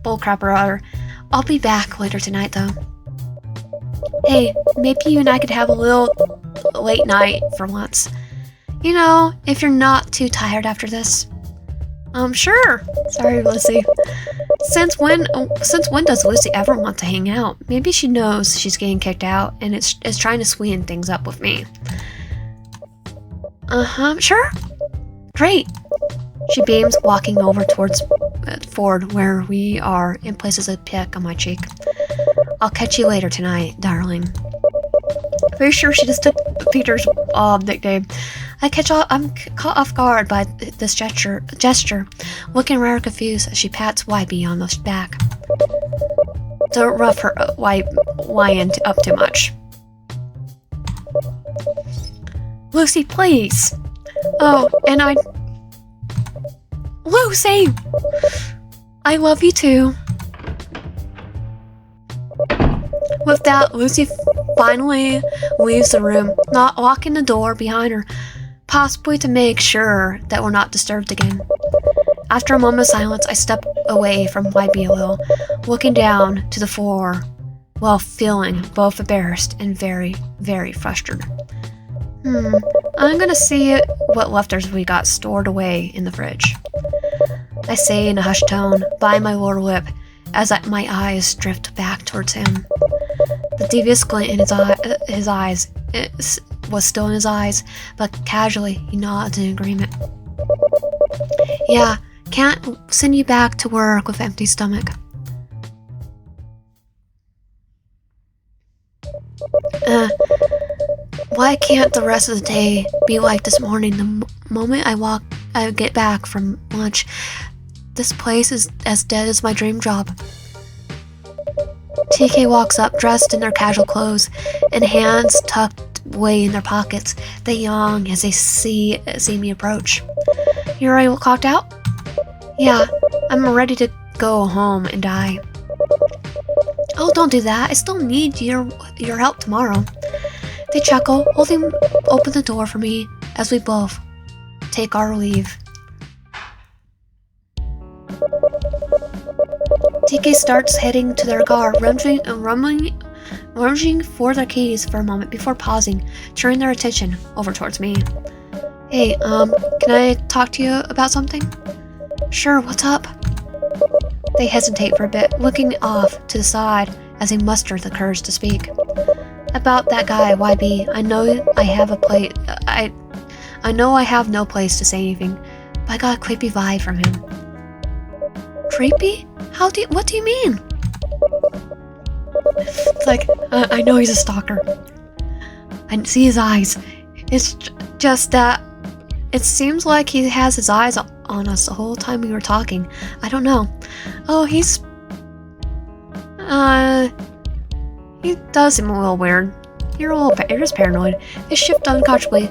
bullcrap or other. I'll be back later tonight, though. Hey, maybe you and I could have a little late night for once. You know, if you're not too tired after this. Sure. Sorry, Lucy. Since when does Lucy ever want to hang out? Maybe she knows she's getting kicked out and is trying to sweeten things up with me. Sure. Great. She beams, walking over towards Ford, where we are, and places a peck on my cheek. I'll catch you later tonight, darling. Pretty sure she just took Peter's nickname. I'm caught off guard by this gesture, looking rather confused as she pats YB on the back. Don't rough her YN up too much. Lucy, please. Oh, and Lucy! I love you too. With that, Lucy finally leaves the room, not locking the door behind her, possibly to make sure that we're not disturbed again. After a moment of silence, I step away from YB a little, looking down to the floor while feeling both embarrassed and very, very frustrated. I'm gonna see what leftovers we got stored away in the fridge. I say in a hushed tone, by my war whip, as my eyes drift back towards him. The devious glint in his eyes was still in his eyes, but casually he nods in agreement. Yeah, can't send you back to work with empty stomach. Why can't the rest of the day be like this morning? The moment I get back from lunch, this place is as dead as my dream job. TK walks up, dressed in their casual clothes, and hands tucked away in their pockets. They yawn as they see me approach. You already clocked out? Yeah, I'm ready to go home and die. Oh, don't do that. I still need your help tomorrow. They chuckle, holding open the door for me as we both take our leave. TK starts heading to their car, rummaging for their keys for a moment before pausing, turning their attention over towards me. Hey, can I talk to you about something? Sure, what's up? They hesitate for a bit, looking off to the side as they muster the courage to speak. About that guy, YB, I know I have no place to say anything, but I got a creepy vibe from him. Creepy? What do you mean? It's like, I know he's a stalker. I see his eyes. It's just that it seems like he has his eyes on us the whole time we were talking. I don't know. Oh, he does seem a little weird. You're just paranoid. They shift unconsciously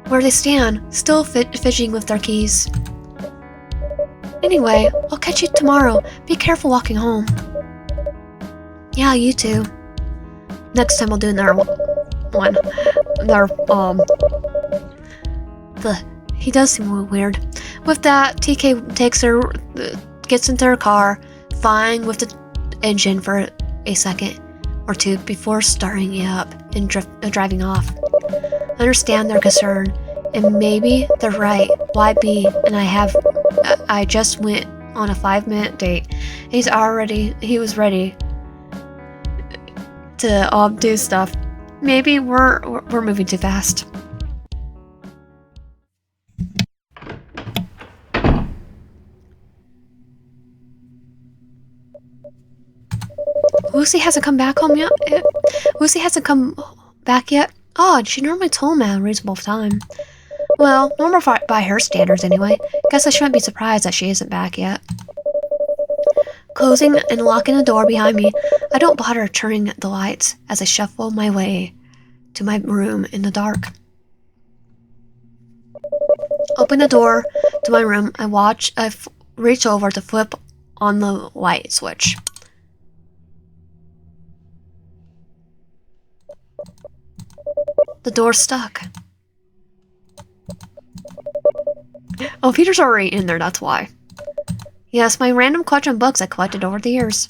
where they stand, still fidgeting with their keys. Anyway, I'll catch you tomorrow. Be careful walking home. Yeah, you too. Next time I'll do another one. He does seem a little weird. With that, TK gets into her car, flying with the engine for a second or two before starting it up and driving off. I understand their concern, and maybe they're right. YB and I just went on a 5-minute date. He was ready to do stuff. Maybe we're moving too fast. Lucy hasn't come back home yet? Lucy hasn't come back yet? Odd, she normally told me at a reasonable time. Well, normal by her standards anyway. Guess I shouldn't be surprised that she isn't back yet. Closing and locking the door behind me, I don't bother turning the lights as I shuffle my way to my room in the dark. Open the door to my room, I reach over to flip on the light switch. The door's stuck. Oh, Peter's already in there, that's why. Yes, my random collection of books I collected over the years.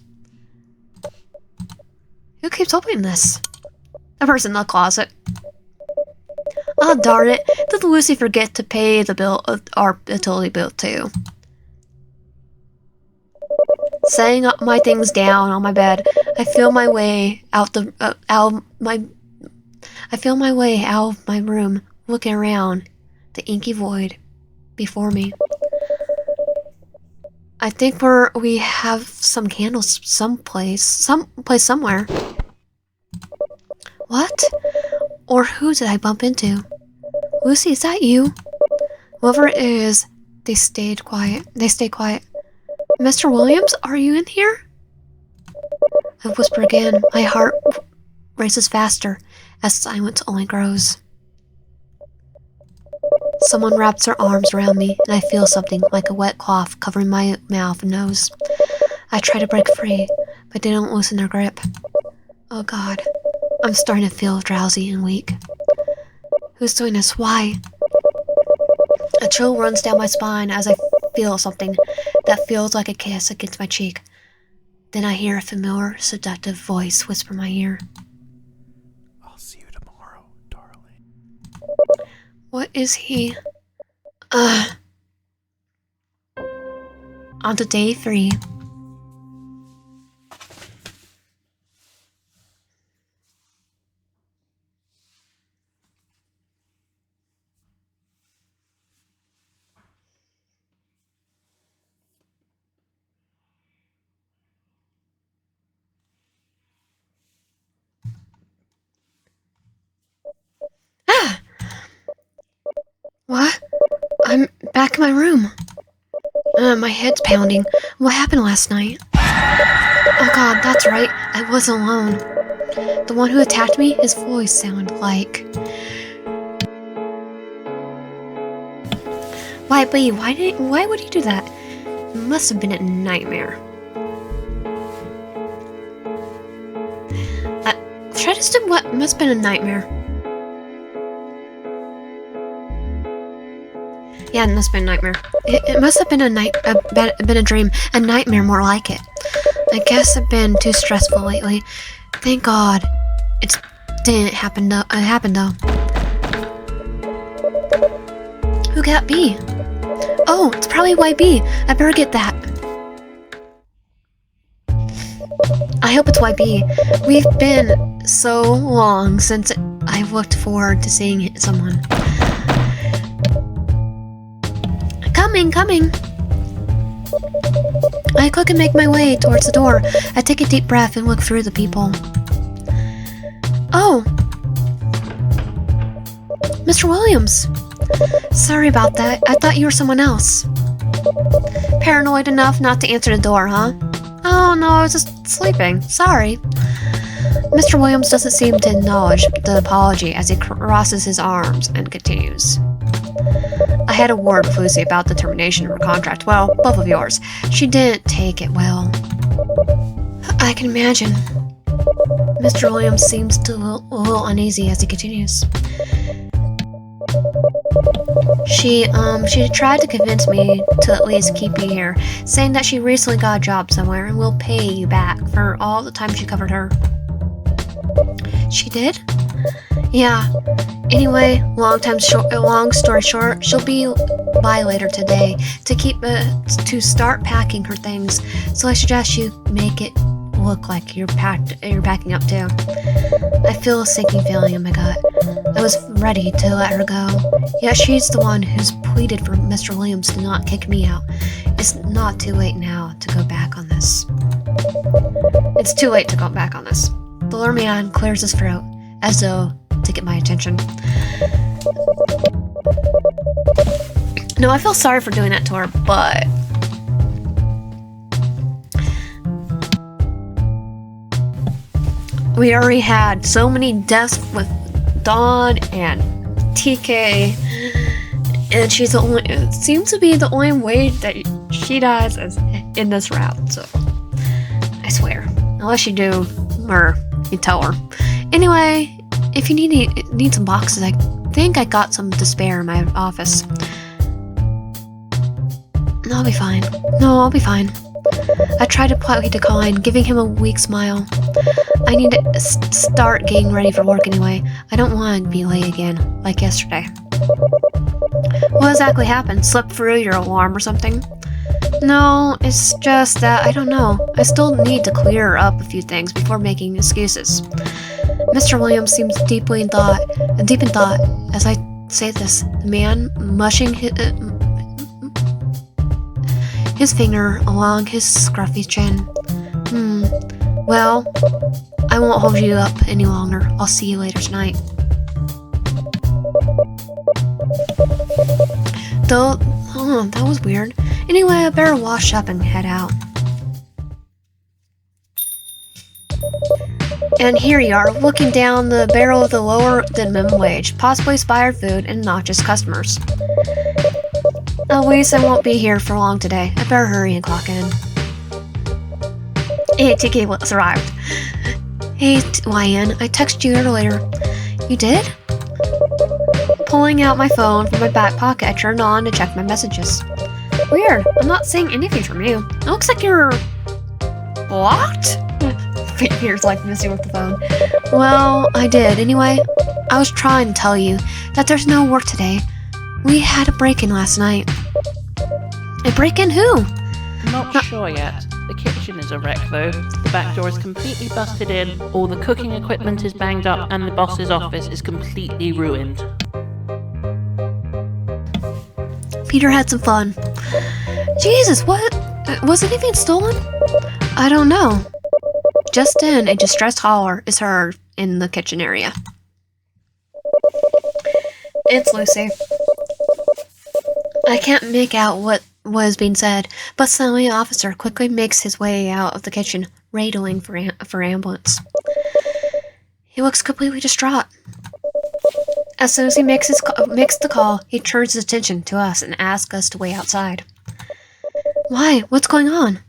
Who keeps opening this? The person in the closet. Oh, darn it. Did Lucy forget to pay the bill, our utility bill too? Setting up my things down on my bed, I feel my way out of my room, looking around the inky void before me. I think we have some candles someplace somewhere. What? Or who did I bump into? Lucy, is that you? Whoever it is, they stayed quiet. Mr. Williams, are you in here? I whisper again. My heart races faster as silence only grows. Someone wraps their arms around me, and I feel something like a wet cloth covering my mouth and nose. I try to break free, but they don't loosen their grip. Oh God, I'm starting to feel drowsy and weak. Who's doing this? Why? A chill runs down my spine as I feel something that feels like a kiss against my cheek. Then I hear a familiar, seductive voice whisper in my ear. I'll see you tomorrow, darling. What is he? on to day 3. What? I'm back in my room. My head's pounding. What happened last night? Oh god, that's right. I wasn't alone. The one who attacked me, his voice sounded like... Why would he do that? It must have been a nightmare. Try to do what must have been a nightmare. Yeah, it must have been a nightmare. It must have been a dream. A nightmare, more like it. I guess I've been too stressful lately. Thank God. It didn't happen though. It happened though. Who could that be? Oh, it's probably YB. I better get that. I hope it's YB. We've been so long since I've looked forward to seeing someone. Coming. I quickly make my way towards the door. I take a deep breath and look through the people. Oh! Mr. Williams! Sorry about that. I thought you were someone else. Paranoid enough not to answer the door, huh? Oh no, I was just sleeping. Sorry. Mr. Williams doesn't seem to acknowledge the apology as he crosses his arms and continues. I had a word with Lucy about the termination of her contract. Well, both of yours. She didn't take it well. I can imagine. Mr. Williams seems a little uneasy as he continues. She tried to convince me to at least keep you here, saying that she recently got a job somewhere and will pay you back for all the time she covered her. She did? Yeah. Anyway, long story short, she'll be by later today to start packing her things. So I suggest you make it look like you're packing up too. I feel a sinking feeling in my gut. I was ready to let her go, yet she's the one who's pleaded for Mr. Williams to not kick me out. It's not too late now to go back on this. It's too late to go back on this. The lure man clears his throat, as though to get my attention. No, I feel sorry for doing that to her, but... we already had so many deaths with Dawn and TK, and she's the only... it seems to be the only way that she dies is in this route, so... I swear. Unless you do, or you tell her. Anyway, if you need some boxes, I think I got some to spare in my office. I'll be fine. No, I'll be fine. I tried to politely decline, giving him a weak smile. I need to start getting ready for work anyway. I don't want to be late again, like yesterday. What exactly happened? Slipped through your alarm or something? No, it's just that I don't know. I still need to clear up a few things before making excuses. Mr. Williams seems deep in thought as I say this. The man mushing his finger along his scruffy chin. Well, I won't hold you up any longer. I'll see you later tonight. Though, that was weird. Anyway, I better wash up and head out. And here you are, looking down the barrel of the lower than minimum wage, possibly expired food, and not just customers. At least I won't be here for long today. I better hurry and clock in. Hey, TK has arrived. Hey, YN, I texted you earlier. You did? Pulling out my phone from my back pocket, I turned on to check my messages. Weird, I'm not seeing anything from you. It looks like you're... blocked? Fingers like messing with the phone. Well, I did. Anyway, I was trying to tell you that there's no work today. We had a break-in last night. A break-in who? Not sure yet. The kitchen is a wreck though. The back door is completely busted in, all the cooking equipment is banged up, and the boss's office is completely ruined. Peter had some fun. Jesus, what? Was anything stolen? I don't know. Just then, a distressed holler is heard in the kitchen area. It's Lucy. I can't make out what was being said, but suddenly an officer quickly makes his way out of the kitchen, radioing for ambulance. He looks completely distraught. As soon as he makes the call, he turns his attention to us and asks us to wait outside. Why? What's going on?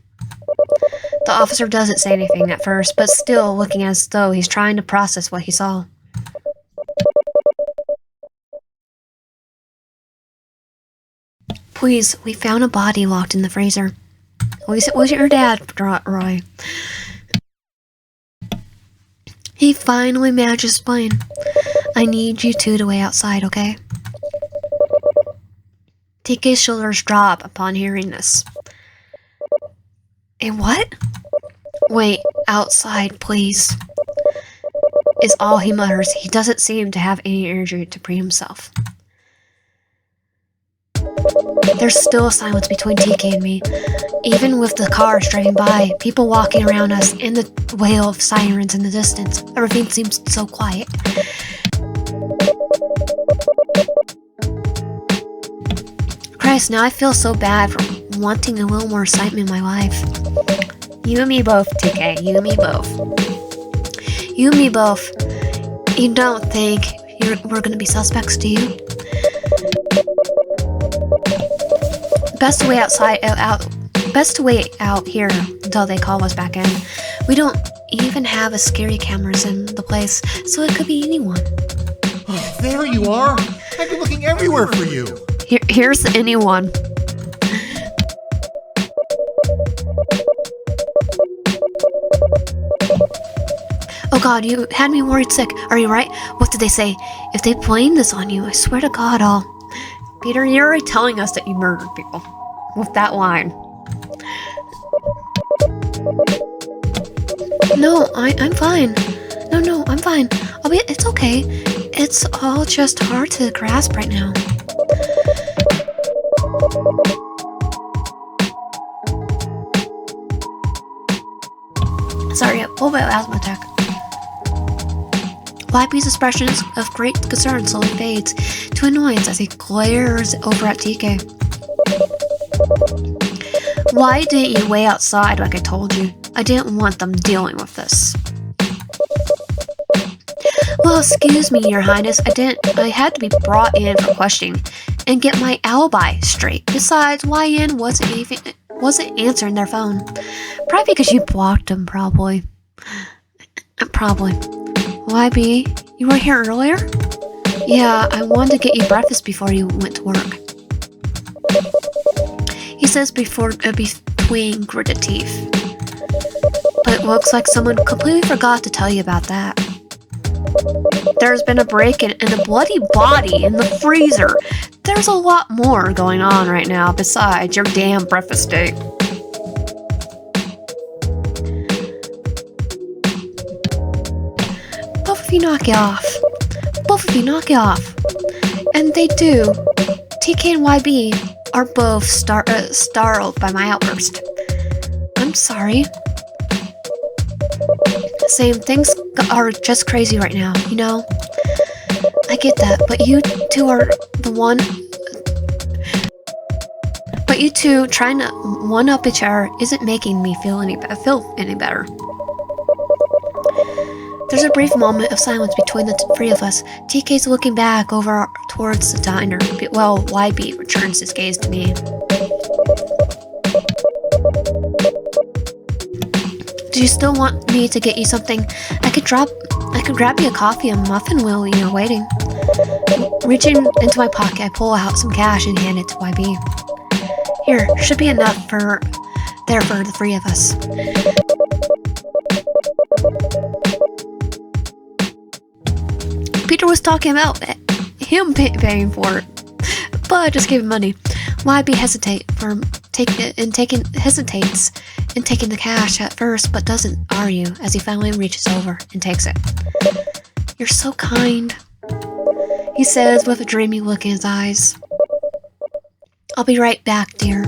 The officer doesn't say anything at first, but still looking as though he's trying to process what he saw. Please, we found a body locked in the freezer. Was it your dad, Roy? He finally managed to explain. I need you two to wait outside, okay? TK's shoulders drop upon hearing this. A what? Wait, outside, please. Is all he mutters. He doesn't seem to have any energy to free himself. There's still a silence between TK and me. Even with the cars driving by, people walking around us, and the wail of sirens in the distance, everything seems so quiet. Christ, now I feel so bad for wanting a little more excitement in my life. You and me both, TK. You and me both. You and me both. You don't think we're gonna be suspects, do you? Best to wait Best to wait out here until they call us back in. We don't even have a scary cameras in the place, so it could be anyone. Oh, there you are! I've been looking everywhere for you. Here's anyone. Oh God, you had me worried sick. Are you right? What did they say? If they blame this on you, I swear to God, I'll... Peter, you're already telling us that you murdered people. With that line. No, I'm fine. No, I'm fine. It's okay. It's all just hard to grasp right now. Sorry, a little bit of asthma attack. YP's expression of great concern slowly fades to annoyance as he glares over at TK. Why didn't you wait outside like I told you? I didn't want them dealing with this. Well, excuse me, Your Highness. I had to be brought in for questioning and get my alibi straight. Besides, YN wasn't answering their phone. Probably because you blocked them, probably. Probably. YB, you were here earlier? Yeah, I wanted to get you breakfast before you went to work. He says between gritted teeth. But it looks like someone completely forgot to tell you about that. There's been a break-in and a bloody body in the freezer. There's a lot more going on right now besides your damn breakfast date. Both of you knock it off. Both of you knock it off. And they do. TK and YB are both startled by my outburst. I'm sorry. Same, things are just crazy right now, you know? I get that, but you two are the one... But you two trying to one-up each other isn't making me feel any better. There's a brief moment of silence between the three of us. TK's looking back over towards the diner, while YB returns his gaze to me. Do you still want me to get you something? I could grab you a coffee and muffin while you're waiting. Reaching into my pocket, I pull out some cash and hand it to YB. Here, should be enough for the three of us. Peter was talking about him paying for it, but I just gave him money. YB hesitates hesitates in taking the cash at first, but doesn't argue as he finally reaches over and takes it. "You're so kind," he says with a dreamy look in his eyes. "I'll be right back, dear."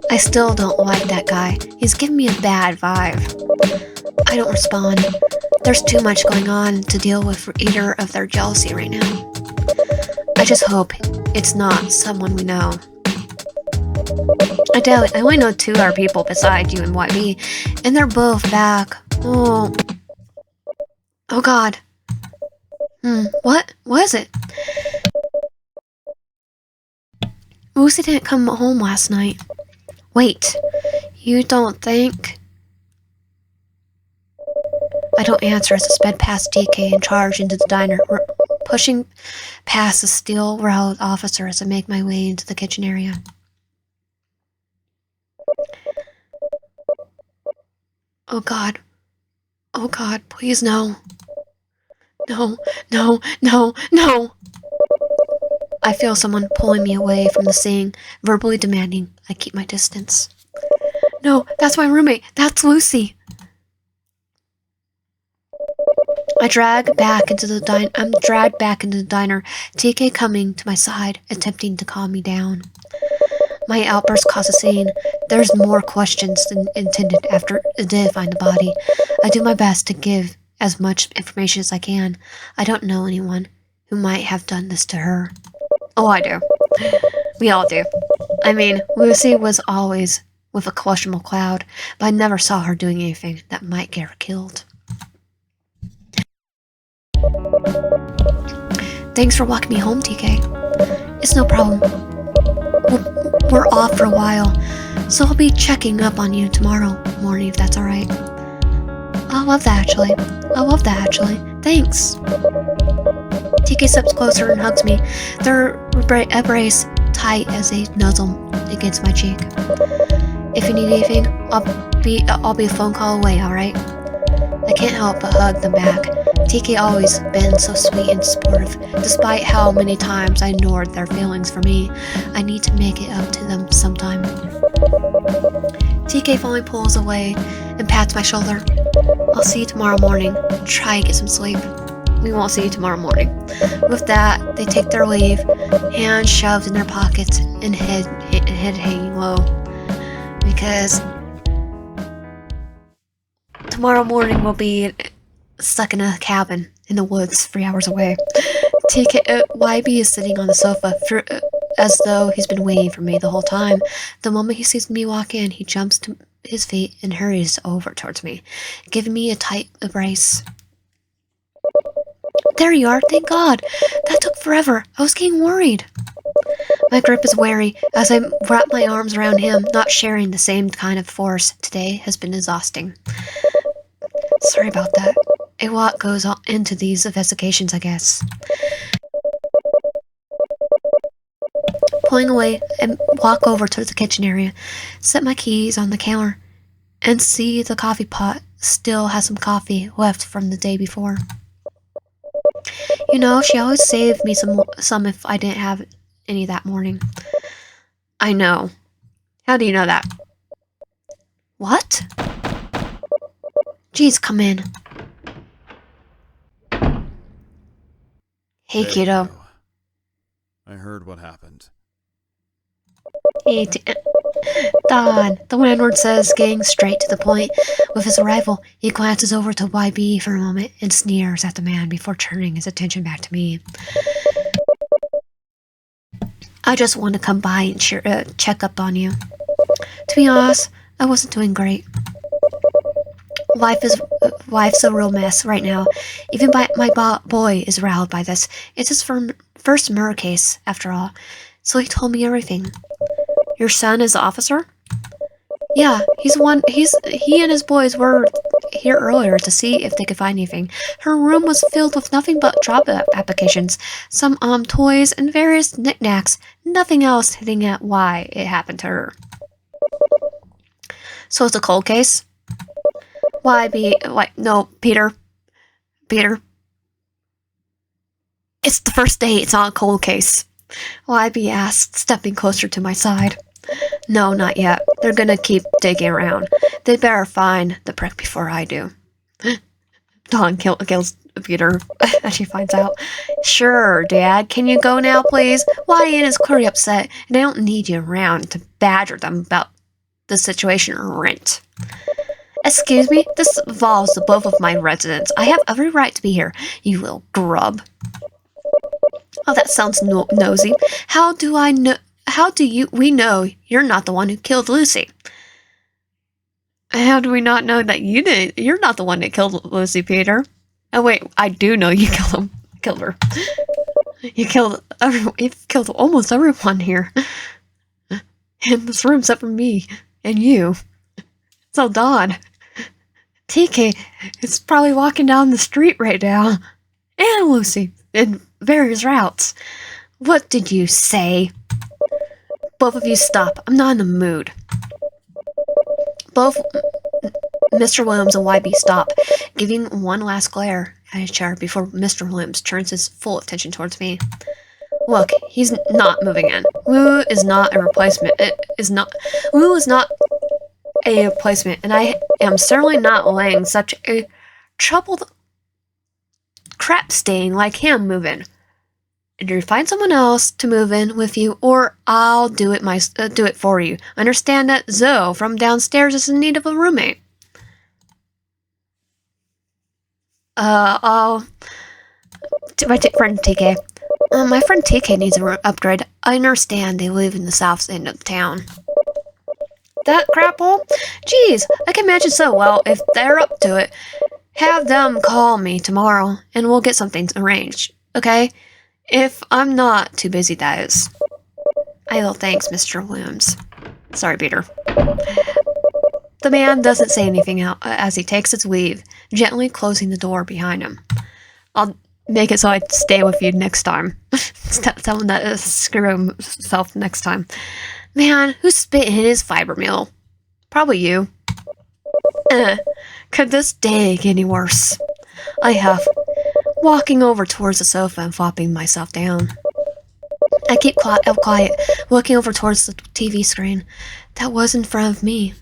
I still don't like that guy. He's giving me a bad vibe. I don't respond. There's too much going on to deal with for either of their jealousy right now. I just hope it's not someone we know. I doubt it. I only know 2 other people besides you and YB, and they're both back. Oh God. What was it? Lucy didn't come home last night. Wait, you don't think? I don't answer as I sped past DK and charge into the diner, pushing past the steel-rowed officer as I make my way into the kitchen area. Oh God, please no. No. I feel someone pulling me away from the scene, verbally demanding I keep my distance. No, that's my roommate. That's Lucy. I'm dragged back into the diner, TK coming to my side, attempting to calm me down. My outburst caused a scene. There's more questions than intended after identifying the body. I do my best to give as much information as I can. I don't know anyone who might have done this to her. Oh, I do. We all do. I mean, Lucy was always with a questionable cloud, but I never saw her doing anything that might get her killed. Thanks for walking me home, TK. It's no problem. We're off for a while, so I'll be checking up on you tomorrow morning if that's alright. I love that actually. Thanks. TK steps closer and hugs me, their embrace tight as they nuzzle against my cheek. If you need anything, I'll be a phone call away, alright? I can't help but hug them back. TK always been so sweet and supportive, despite how many times I ignored their feelings for me. I need to make it up to them sometime. TK finally pulls away and pats my shoulder. I'll see you tomorrow morning. Try and get some sleep. We won't see you tomorrow morning. With that, they take their leave, hands shoved in their pockets and head hanging low. Because tomorrow morning we'll be stuck in a cabin in the woods 3 hours away. YB is sitting on the sofa as though he's been waiting for me the whole time. The moment he sees me walk in, he jumps to his feet and hurries over towards me, giving me a tight embrace. There you are, thank God. That took forever. I was getting worried. My grip is wary as I wrap my arms around him, not sharing the same kind of force. Today has been exhausting. Sorry about that. A lot goes into these investigations, I guess. Pulling away and walk over to the kitchen area, set my keys on the counter, and see the coffee pot still has some coffee left from the day before. You know, she always saved me some if I didn't have any that morning. I know. How do you know that? What? Jeez, come in. Hey, There kiddo. you go. I heard what happened. Hey, Don, the landlord says, getting straight to the point. With his arrival, he glances over to YB for a moment and sneers at the man before turning his attention back to me. I just want to come by and check up on you. To be honest, I wasn't doing great. Life's a real mess right now. Even my boy is riled by this. It's his first murder case, after all. So he told me everything. Your son is the officer? Yeah, he and his boys were here earlier to see if they could find anything. Her room was filled with nothing but job applications, some toys and various knickknacks. Nothing else hinting at why it happened to her. So it's a cold case? No, Peter. It's the first day, it's not a cold case. YB asked, stepping closer to my side. No, not yet. They're gonna keep digging around. They better find the prick before I do. Dawn kills Peter as she finds out. Sure, Dad. Can you go now, please? YN is clearly upset, and I don't need you around to badger them about the situation or rent. Excuse me? This involves the both of my residents. I have every right to be here, you little grub. Oh, that sounds nosy. How do I know? How do we know you're not the one who killed Lucy? How do we not know that you didn't? You're not the one that killed Lucy, Peter. Oh wait, I do know you killed her. You killed everyone. You've killed almost everyone here in this room except for me and you. So Dawn, TK is probably walking down the street right now, and Lucy in various routes. What did you say? Both of you stop. I'm not in the mood. Both Mr. Williams and YB stop, giving one last glare at his chair before Mr. Williams turns his full attention towards me. Look, he's not moving in. Wu is not a replacement. Wu is not a replacement, and I am certainly not letting such a troubled crap stain like him move in. Either find someone else to move in with you, or I'll do it for you. Understand that Zoe from downstairs is in need of a roommate. My friend TK. My friend TK needs an upgrade. I understand they live in the south end of town. That crap hole? Geez, I can imagine so well if they're up to it. Have them call me tomorrow, and we'll get something arranged, okay? If I'm not too busy, that is. I will, thanks, Mr. Williams. Sorry, Peter. The man doesn't say anything as he takes his leave, gently closing the door behind him. I'll make it so I stay with you next time. Tell him that screw himself next time. Man, who spit in his fiber mill? Probably you. Could this day get any worse? I huff, walking over towards the sofa and flopping myself down. I keep quiet, looking over towards the TV screen that was in front of me.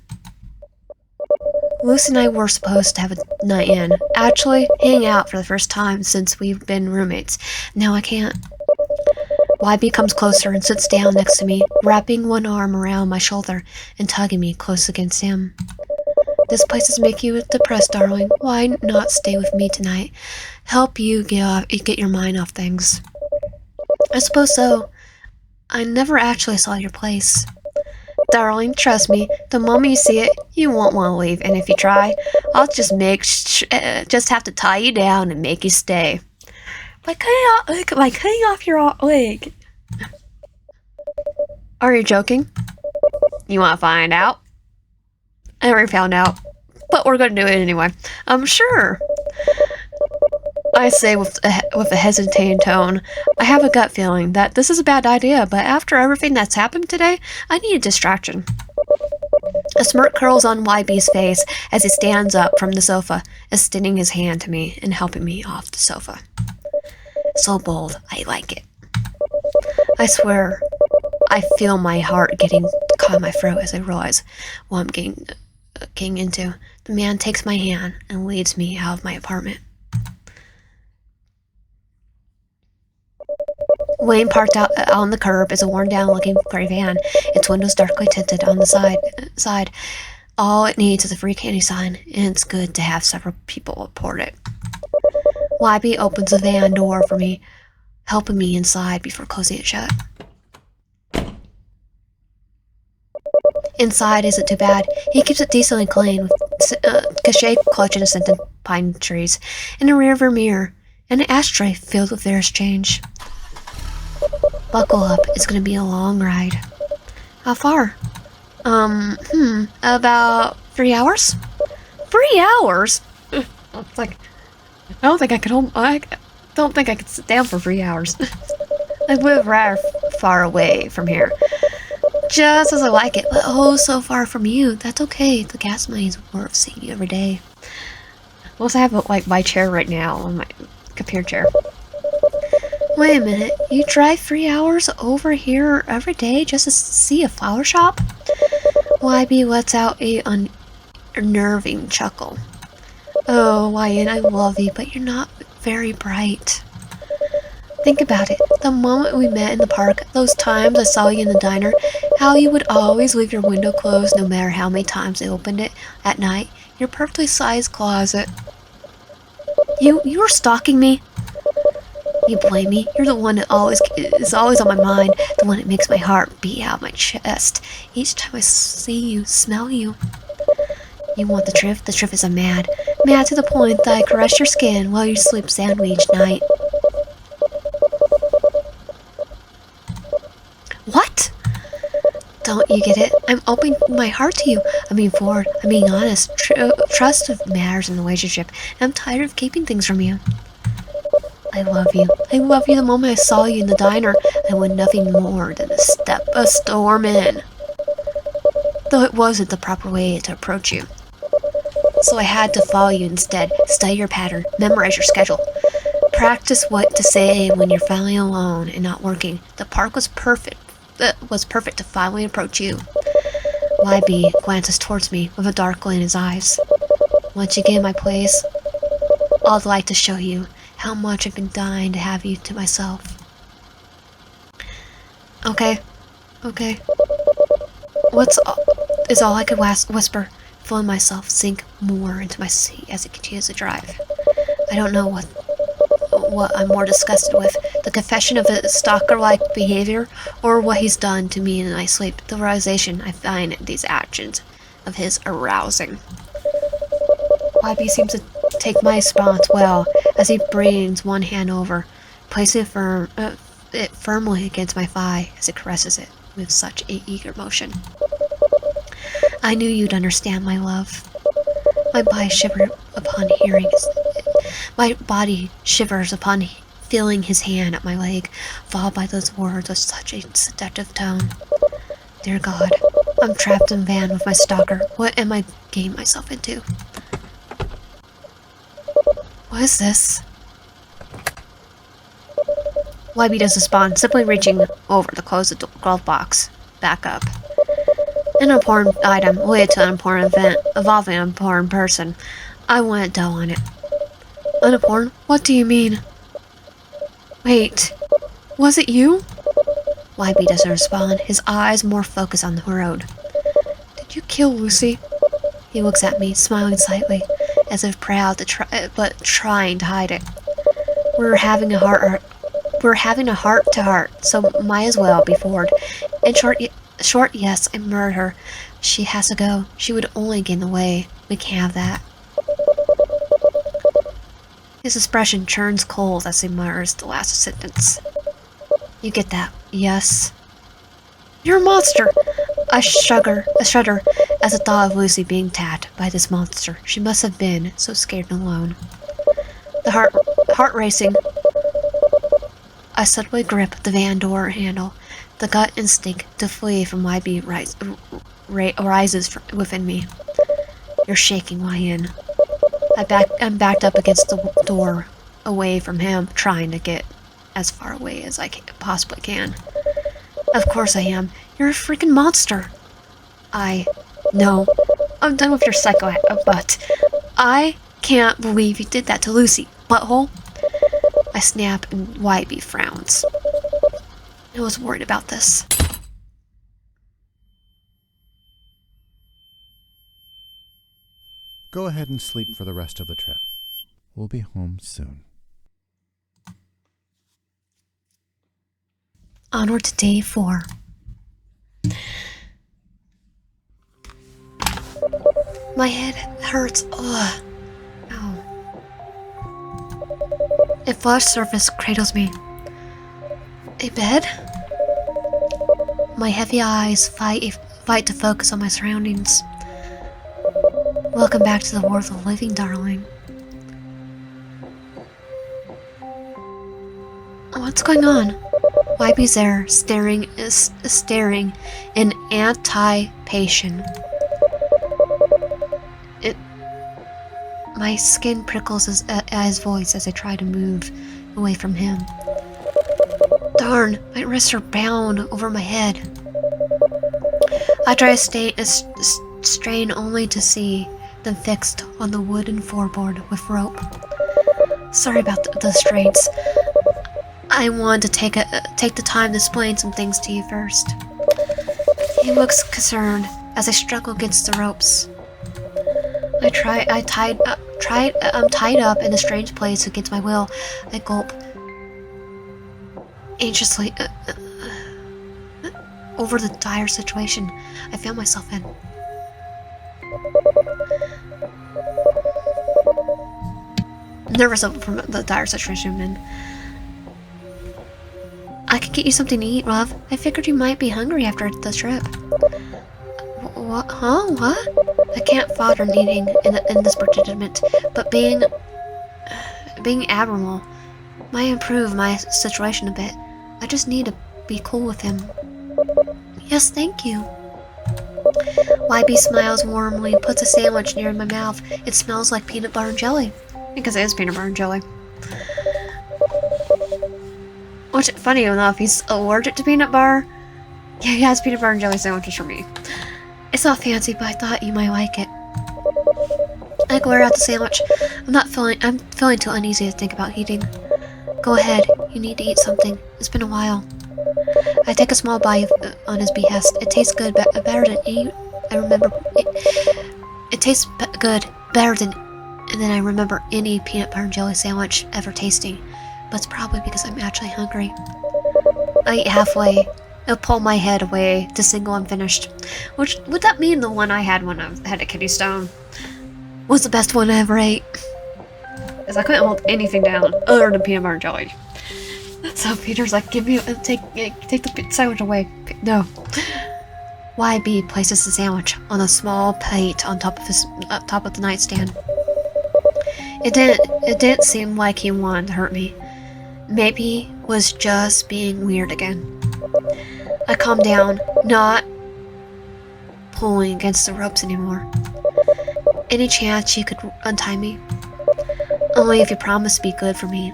Lucy and I were supposed to have a night in, actually hang out for the first time since we've been roommates. Now I can't. YB comes closer and sits down next to me, wrapping one arm around my shoulder and tugging me close against him. This place is making you depressed, darling. Why not stay with me tonight? Help you get your mind off things. I suppose so. I never actually saw your place. Darling, trust me, the moment you see it, you won't want to leave, and if you try, I'll just have to tie you down and make you stay. By cutting off your leg. Are you joking? You want to find out? I already found out, but we're going to do it anyway. I'm sure. I say with a hesitating tone. I have a gut feeling that this is a bad idea, but after everything that's happened today, I need a distraction. A smirk curls on YB's face as he stands up from the sofa, extending his hand to me and helping me off the sofa. So bold, I like it. I swear, I feel my heart getting caught in my throat as I realize what I'm getting into. The man takes my hand and leads me out of my apartment. Wayne parked out on the curb is a worn-down-looking gray van, its windows darkly tinted on the side. All it needs is a free candy sign, and it's good to have several people report it. YB opens the van door for me, helping me inside before closing it shut. Inside isn't too bad. He keeps it decently clean, with cachet clutching a scented pine trees, and a rearview mirror, and an ashtray filled with various change. Buckle up, it's gonna be a long ride. How far? About 3 hours? 3 hours? It's like, I don't think I could sit down for 3 hours. I live rather far away from here. Just as I like it, but oh, so far from you. That's okay, the gas money is worth seeing you every day. Plus I have like my chair right now, on my computer chair. Wait a minute, you drive 3 hours over here every day just to see a flower shop? YB lets out a unnerving chuckle. Oh, Wyatt, I love you, but you're not very bright. Think about it. The moment we met in the park, those times I saw you in the diner, how you would always leave your window closed no matter how many times I opened it at night, your perfectly sized closet. You were stalking me? You blame me? You're the one that is always on my mind, the one that makes my heart beat out my chest each time I see you, smell you. You want the truth? The truth is I'm mad. Mad to the point that I caress your skin while you sleep soundly each night. What? Don't you get it? I'm opening my heart to you. I'm being forward. I'm being honest. Trust matters in the relationship. And I'm tired of keeping things from you. I love you. I love you the moment I saw you in the diner. I wanted nothing more than a storm in. Though it wasn't the proper way to approach you. So I had to follow you instead. Study your pattern. Memorize your schedule. Practice what to say when you're finally alone and not working. The park was perfect. Was perfect to finally approach you. YB glances towards me with a dark glow in his eyes. Once you get in my place, I'd like to show you how much I've been dying to have you to myself. Okay. Is all I could whisper, feeling myself sink more into my seat as it continues to drive. I don't know what I'm more disgusted with, the confession of his stalker-like behavior, or what he's done to me in my sleep. The realization I find these actions of his arousing. YB seems to take my response well, as he brings one hand over, placing it firmly against my thigh as it caresses it with such a eager motion. I knew you'd understand, my love. My body shivered upon feeling his hand at my leg, followed by those words with such a seductive tone. Dear God, I'm trapped in a van with my stalker. What am I getting myself into? What is this? YB doesn't respond, simply reaching over to close the glove box back up. An important item related to an important event involving an important person. I want to dwell on it. Unimportant? What do you mean? Wait, was it you? YB doesn't respond, his eyes more focused on the road. Did you kill Lucy? He looks at me, smiling slightly, as if proud but trying to hide it. We're having a heart-to-heart, so might as well be forward. In short, yes, I murdered her. She has to go. She would only get in the way. We can't have that. His expression churns cold as he mutters the last sentence. You get that? Yes. You're a monster! I shudder as the thought of Lucy being attacked by this monster. She must have been so scared and alone. The heart racing. I suddenly grip the van door handle. The gut instinct to flee from YB rises within me. You're shaking, YN. I'm backed up against the door, away from him, trying to get as far away as I possibly can. Of course I am. You're a freaking monster. No. I'm done with your psycho butt. I can't believe you did that to Lucy, butthole. I snap and YB frowns. I was worried about this. Go ahead and sleep for the rest of the trip. We'll be home soon. Onward to day 4. My head hurts. Ugh. Ow. A flush surface cradles me. A bed? My heavy eyes fight to focus on my surroundings. Welcome back to the world of the living, darling. What's going on? YB's there, staring in anticipation. My skin prickles at his voice as I try to move away from him. Darn, my wrists are bound over my head. I try to strain only to see them fixed on the wooden floorboard with rope. Sorry about the strains. I wanted to take the time to explain some things to you first. He looks concerned as I struggle against the ropes. I'm tied up in a strange place against my will. I gulp anxiously over the dire situation I found myself in. Nervous from the dire situation I'm in. I can get you something to eat, love. I figured you might be hungry after the trip. What? Huh? What? I can't fodder eating in this predicament, but being abnormal might improve my situation a bit. I just need to be cool with him. Yes, thank you. YB smiles warmly, puts a sandwich near my mouth. It smells like peanut butter and jelly. Because it is peanut butter and jelly. Which, funny enough, he's allergic to peanut butter. Yeah, he has peanut butter and jelly sandwiches for me. It's not fancy, but I thought you might like it. I glare at the sandwich. I'm feeling too uneasy to think about eating. Go ahead, you need to eat something. It's been a while. I take a small bite on his behest. It tastes good, better than any I remember. It tastes good, better than I remember any peanut butter and jelly sandwich ever tasting. But it's probably because I'm actually hungry. I eat halfway. I'll pull my head away to signal I'm finished. Which, would that mean the one I had when I had a kidney stone was the best one I ever ate? Because I couldn't hold anything down other than peanut butter and jelly. So Peter's like, take the sandwich away. No. YB places the sandwich on a small plate on top of the nightstand. It didn't seem like he wanted to hurt me. Maybe was just being weird again. I calmed down, not pulling against the ropes anymore. Any chance you could untie me? Only if you promise to be good for me.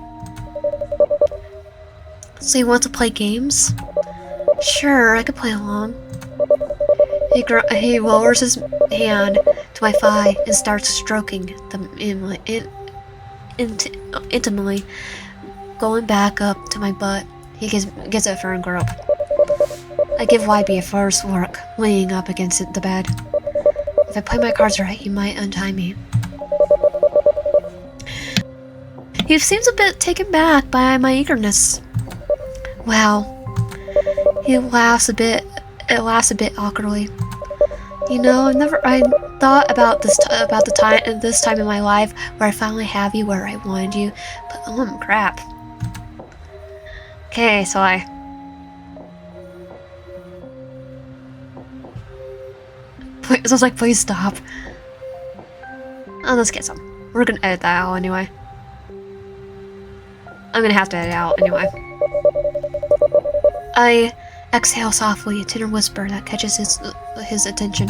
So you want to play games? Sure, I could play along. He lowers his hand to my thigh and starts stroking them intimately, going back up to my butt. He gets a firm grip. I give YB a first look, leaning up against the bed. If I play my cards right, he might untie me. He seems a bit taken back by my eagerness. Wow. He laughs a bit. It laughs a bit awkwardly. You know, I thought about this time in my life where I finally have you where I wanted you, but crap. Okay, so I was like, please stop. Oh, let's get some. We're gonna edit that out anyway. I'm gonna have to edit it out anyway. I exhale softly, a tender whisper that catches his attention.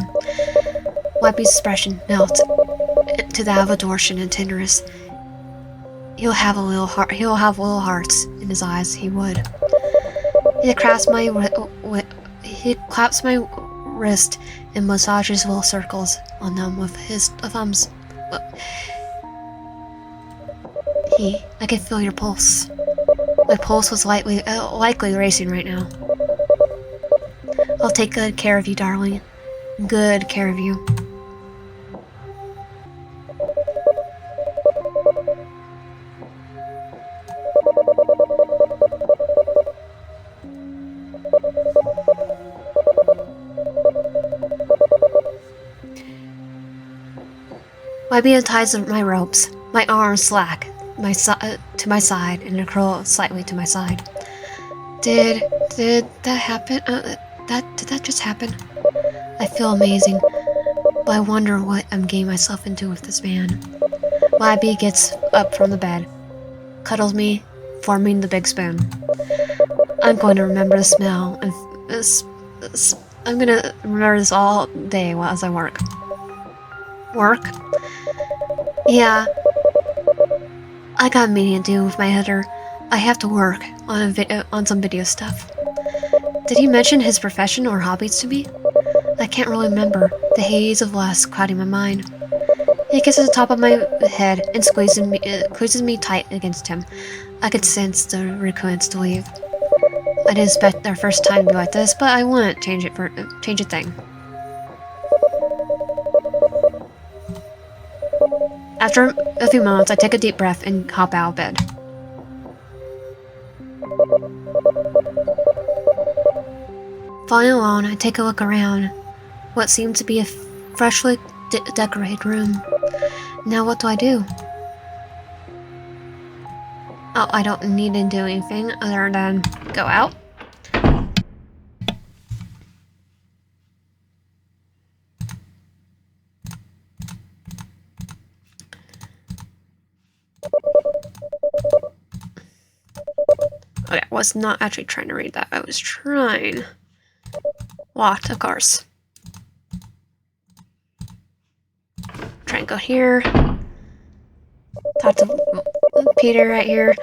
YB's expression melts to that of adoration and tenderness. He'll have little hearts in his eyes. He would. He claps my wrist and massages little circles on them with his thumbs. I can feel your pulse. My pulse was likely racing right now. I'll take good care of you, darling. Good care of you. YB unties my ropes. My arms slack to my side and curl slightly to my side. Did that happen? Did that just happen? I feel amazing, but I wonder what I'm getting myself into with this man. YB gets up from the bed, cuddles me, forming the big spoon. I'm going to remember the smell, and I'm gonna remember this all day as I work. Work? Yeah. I got a meeting to do with my editor. I have to work on some video stuff. Did he mention his profession or hobbies to me? I can't really remember, the haze of lust clouding my mind. He kisses the top of my head and squeezes me tight against him. I could sense the reluctance to leave. I didn't expect our first time to be like this, but I wouldn't change a thing. After a few moments, I take a deep breath and hop out of bed. Falling alone, I take a look around what seems to be a freshly decorated room. Now what do I do? Oh, I don't need to do anything other than go out. Okay, I was not actually trying to read that. I was trying. Locked, of course. Try and go here. Talk to Peter right here.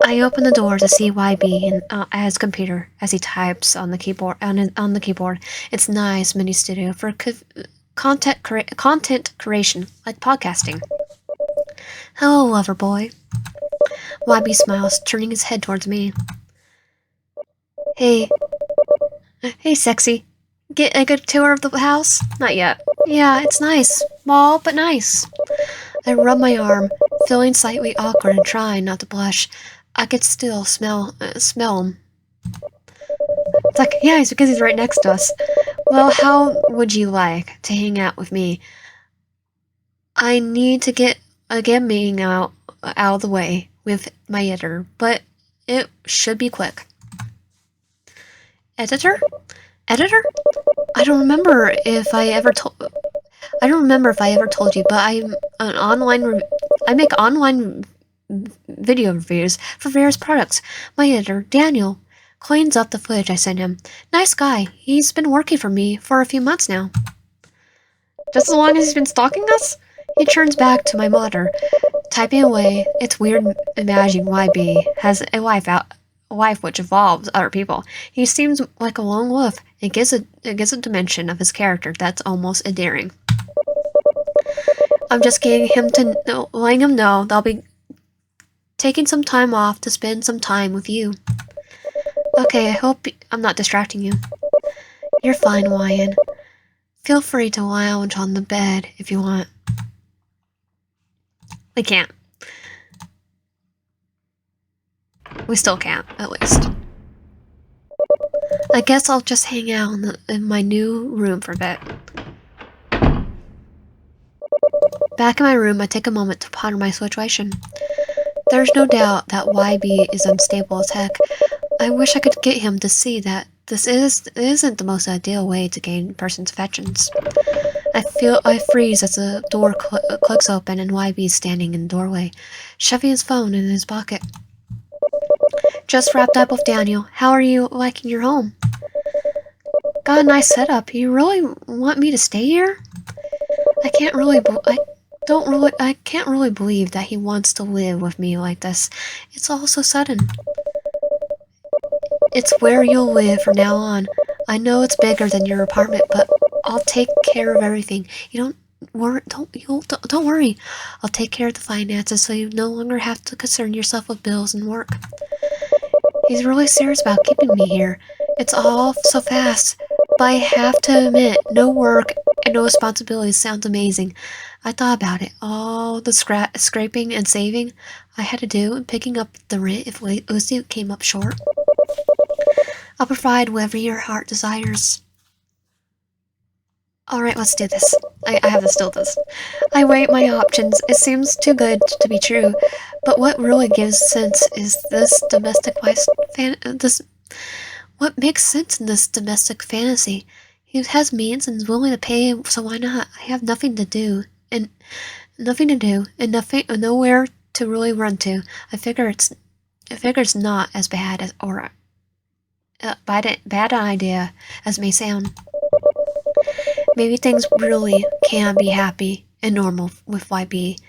I open the door to see YB at his computer as he types on the keyboard. On the keyboard, it's nice mini studio for content creation, like podcasting. Hello, lover boy. YB smiles, turning his head towards me. Hey, sexy. Get a good tour of the house? Not yet. Yeah, it's nice. Small, but nice. I rub my arm, feeling slightly awkward and trying not to blush. I could still smell him. It's like, yeah, it's because he's right next to us. Well, how would you like to hang out with me? I need to get a meeting out of the way with my editor, but it should be quick. Editor? Editor? I don't remember if I ever told you, but I make online video reviews for various products. My editor, Daniel, cleans up the footage I send him. Nice guy. He's been working for me for a few months now. Just as long as he's been stalking us? He turns back to my monitor, typing away. It's weird imagining YB has a wife which involves other people. He seems like a lone wolf. It gives a dimension of his character that's almost endearing. I'm just letting him know that I'll be taking some time off to spend some time with you. Okay, I hope I'm not distracting you. You're fine, Wyan. Feel free to lounge on the bed if you want. We can't. We still can't, at least. I guess I'll just hang out in my new room for a bit. Back in my room, I take a moment to ponder my situation. There's no doubt that YB is unstable as heck. I wish I could get him to see that this isn't the most ideal way to gain a person's affections. I freeze as the door clicks open and YB's standing in the doorway, shoving his phone in his pocket. Just wrapped up with Daniel. How are you liking your home? Got a nice setup. You really want me to stay here? I can't really believe that he wants to live with me like this. It's all so sudden. It's where you'll live from now on. I know it's bigger than your apartment, but I'll take care of everything. Don't worry. I'll take care of the finances so you no longer have to concern yourself with bills and work. He's really serious about keeping me here. It's all so fast, but I have to admit, no work and no responsibilities sounds amazing. I thought about it, all the scraping and saving I had to do and picking up the rent if Lucy came up short. I'll provide whatever your heart desires. Alright, let's do this. I have to still this. I weigh my options. It seems too good to be true, but what really gives sense is this what makes sense in this domestic fantasy? He has means and is willing to pay, so why not? I have nothing to do and nowhere to really run to. I figure it's not as bad as bad idea as it may sound. Maybe things really can be happy and normal with YB.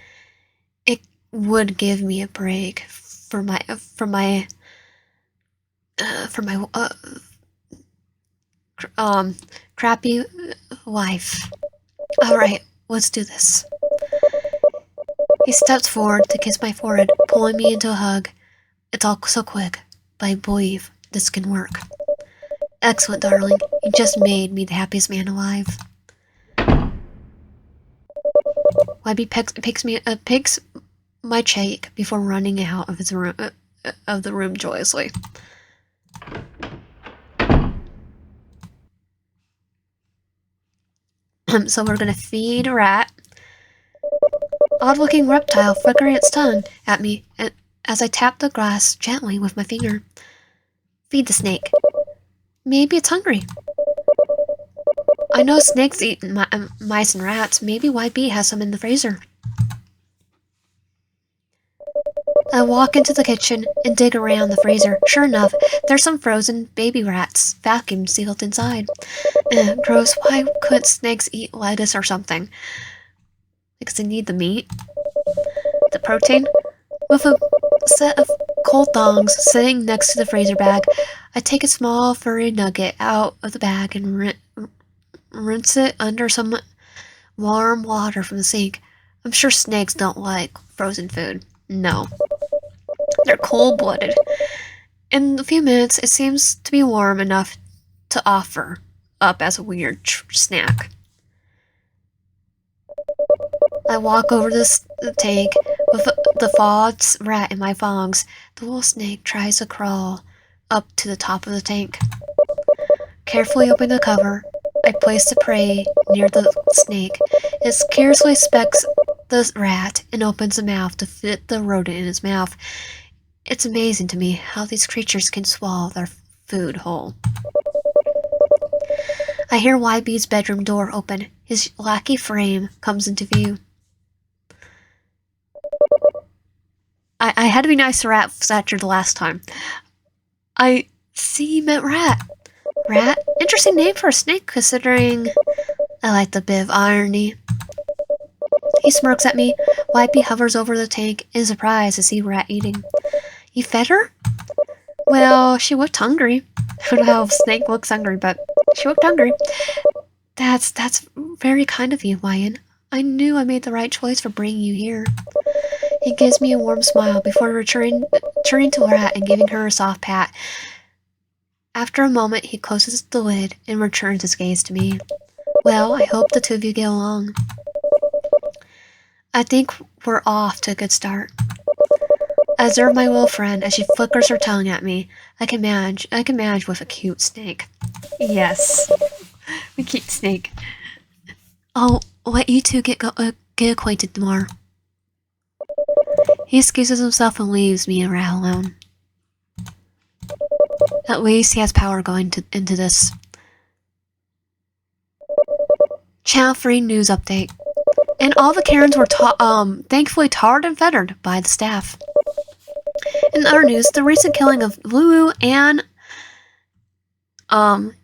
It would give me a break for my crappy wife. Alright, let's do this. He steps forward to kiss my forehead, pulling me into a hug. It's all so quick, but I believe this can work. Excellent, darling. You just made me the happiest man alive. YB picks my cheek before running out of the room joyously. So we're gonna feed a rat. Odd-looking reptile flickering its tongue at me as I tap the grass gently with my finger. Feed the snake. Maybe it's hungry. I know snakes eat mice and rats. Maybe YB has some in the freezer. I walk into the kitchen and dig around the freezer. Sure enough, there's some frozen baby rats, vacuum sealed inside. Gross, why couldn't snakes eat lettuce or something? Because they need the meat? The protein? With a set of cold thongs sitting next to the freezer bag, I take a small furry nugget out of the bag and rinse it under some warm water from the sink. I'm sure snakes don't like frozen food. No. They're cold-blooded. In a few minutes, it seems to be warm enough to offer up as a weird snack. I walk over to the tank with the thawed rat in my thongs. The little snake tries to crawl up to the top of the tank. Carefully open the cover, I place the prey near the snake. It carelessly specks the rat and opens the mouth to fit the rodent in its mouth. It's amazing to me how these creatures can swallow their food whole. I hear YB's bedroom door open. His lackey frame comes into view. I had to be nice to Rat after the last time. I see you meant Rat. Rat? Interesting name for a snake, considering... I like the bit of irony. He smirks at me. YB hovers over the tank in surprise to see Rat eating. You fed her? Well, she looked hungry. I don't know how a snake looks hungry, but she looked hungry. That's very kind of you, Wyan. I knew I made the right choice for bringing you here. He gives me a warm smile before turning to Rat and giving her a soft pat. After a moment, he closes the lid and returns his gaze to me. Well, I hope the two of you get along. I think we're off to a good start. I observe my little friend as she flickers her tongue at me. I can manage with a cute snake. Yes, a cute snake. I'll let you two get acquainted more. He excuses himself and leaves me and Rat alone. At least he has power going into this. Channel 3 news update. And all the Karens were thankfully tarred and feathered by the staff. In other news, the recent killing of Lulu and Imbra,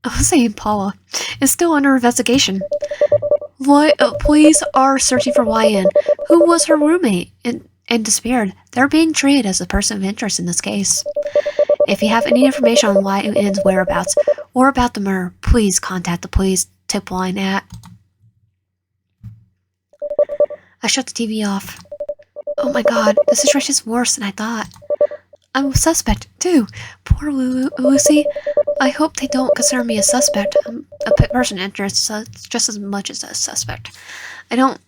I was saying Paula, is still under investigation. Police are searching for YN, who was her roommate and disappeared. They're being treated as a person of interest in this case. If you have any information on YN's whereabouts or about the murder, please contact the police tip line at... I shut the TV off. Oh my god, the situation is worse than I thought. I'm a suspect, too. Poor Lucy. I hope they don't consider me a suspect. I'm a person of interest, so it's just as much as a suspect. I don't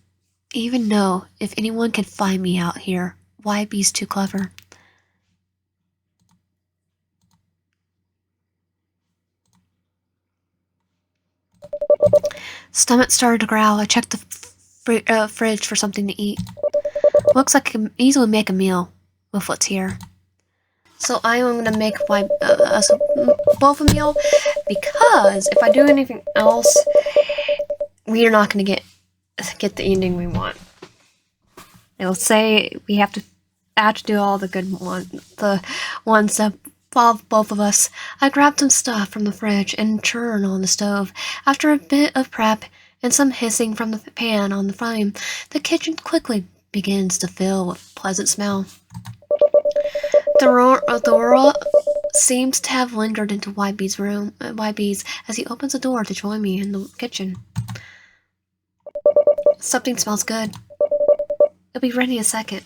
even know if anyone can find me out here. YB's too clever. Stomach started to growl. I checked the fridge for something to eat. Looks like I can easily make a meal with what's here. So I am going to make us both a meal, because if I do anything else, we are not going to get the ending we want. It'll say we have to do all the good the ones that involve both of us. I grabbed some stuff from the fridge and turned on the stove. After a bit of prep and some hissing from the pan on the flame, the kitchen quickly begins to fill with pleasant smell. The aura seems to have lingered into YB's room, YB's, as he opens the door to join me in the kitchen. Something smells good. It'll be ready in a second.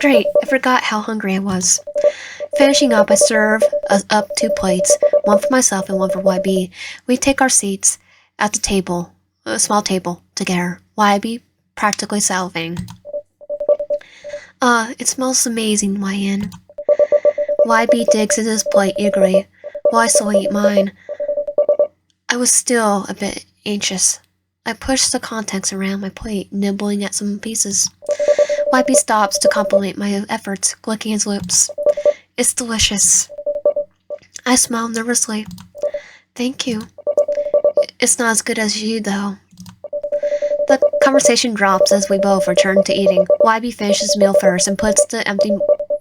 Great, I forgot how hungry I was. Finishing up, I serve up 2 plates, one for myself and one for YB. We take our seats at the table, a small table, together. YB practically salivating. It smells amazing, YN. YB digs into his plate eagerly, while I slowly eat mine. I was still a bit anxious. I pushed the contents around my plate, nibbling at some pieces. YB stops to compliment my efforts, licking his lips. It's delicious. I smile nervously. Thank you. It's not as good as you, though. The conversation drops as we both return to eating. YB finishes his meal first and puts the empty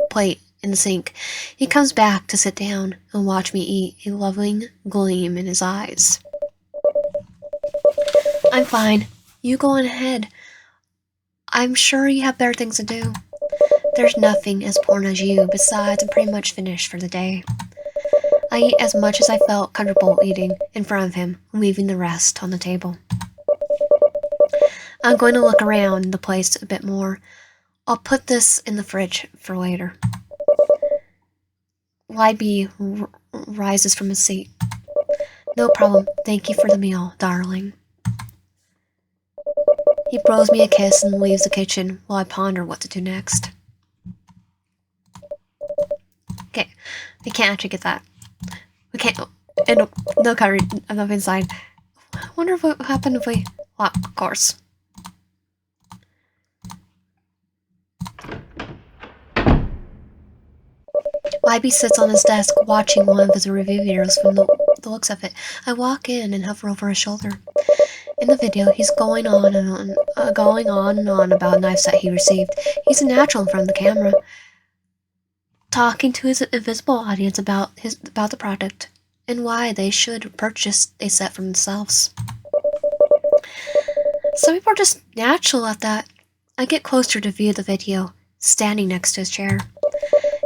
plate in the sink. He comes back to sit down and watch me eat, a loving gleam in his eyes. I'm fine. You go on ahead. I'm sure you have better things to do. There's nothing as important as you. Besides, I'm pretty much finished for the day. I eat as much as I felt comfortable eating in front of him, leaving the rest on the table. I'm going to look around the place a bit more. I'll put this in the fridge for later. YB rises from his seat. No problem. Thank you for the meal, darling. He blows me a kiss and leaves the kitchen while I ponder what to do next. Okay, we can't actually get that. We can't. And no cutlery enough inside. I wonder what would happen if we. Well, of course. YB sits on his desk watching one of his review videos from the looks of it. I walk in and hover over his shoulder. In the video, he's going on and on about a knife set he received. He's a natural in front of the camera, talking to his invisible audience about the product and why they should purchase a set for themselves. Some people are just natural at that. I get closer to view the video, standing next to his chair.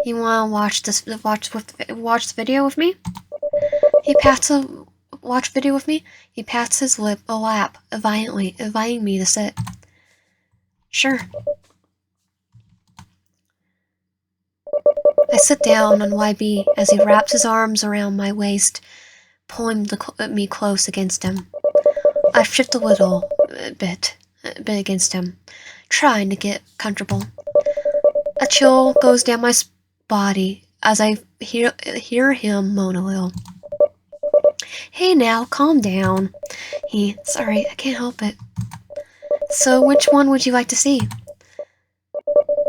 You want to watch the video with me? Watch video with me? He pats his lap violently, inviting me to sit. Sure. I sit down on YB as he wraps his arms around my waist, pulling me close against him. I shift a bit against him, trying to get comfortable. A chill goes down my body as I hear him moan a little. Hey now, calm down. Sorry, I can't help it. So which one would you like to see?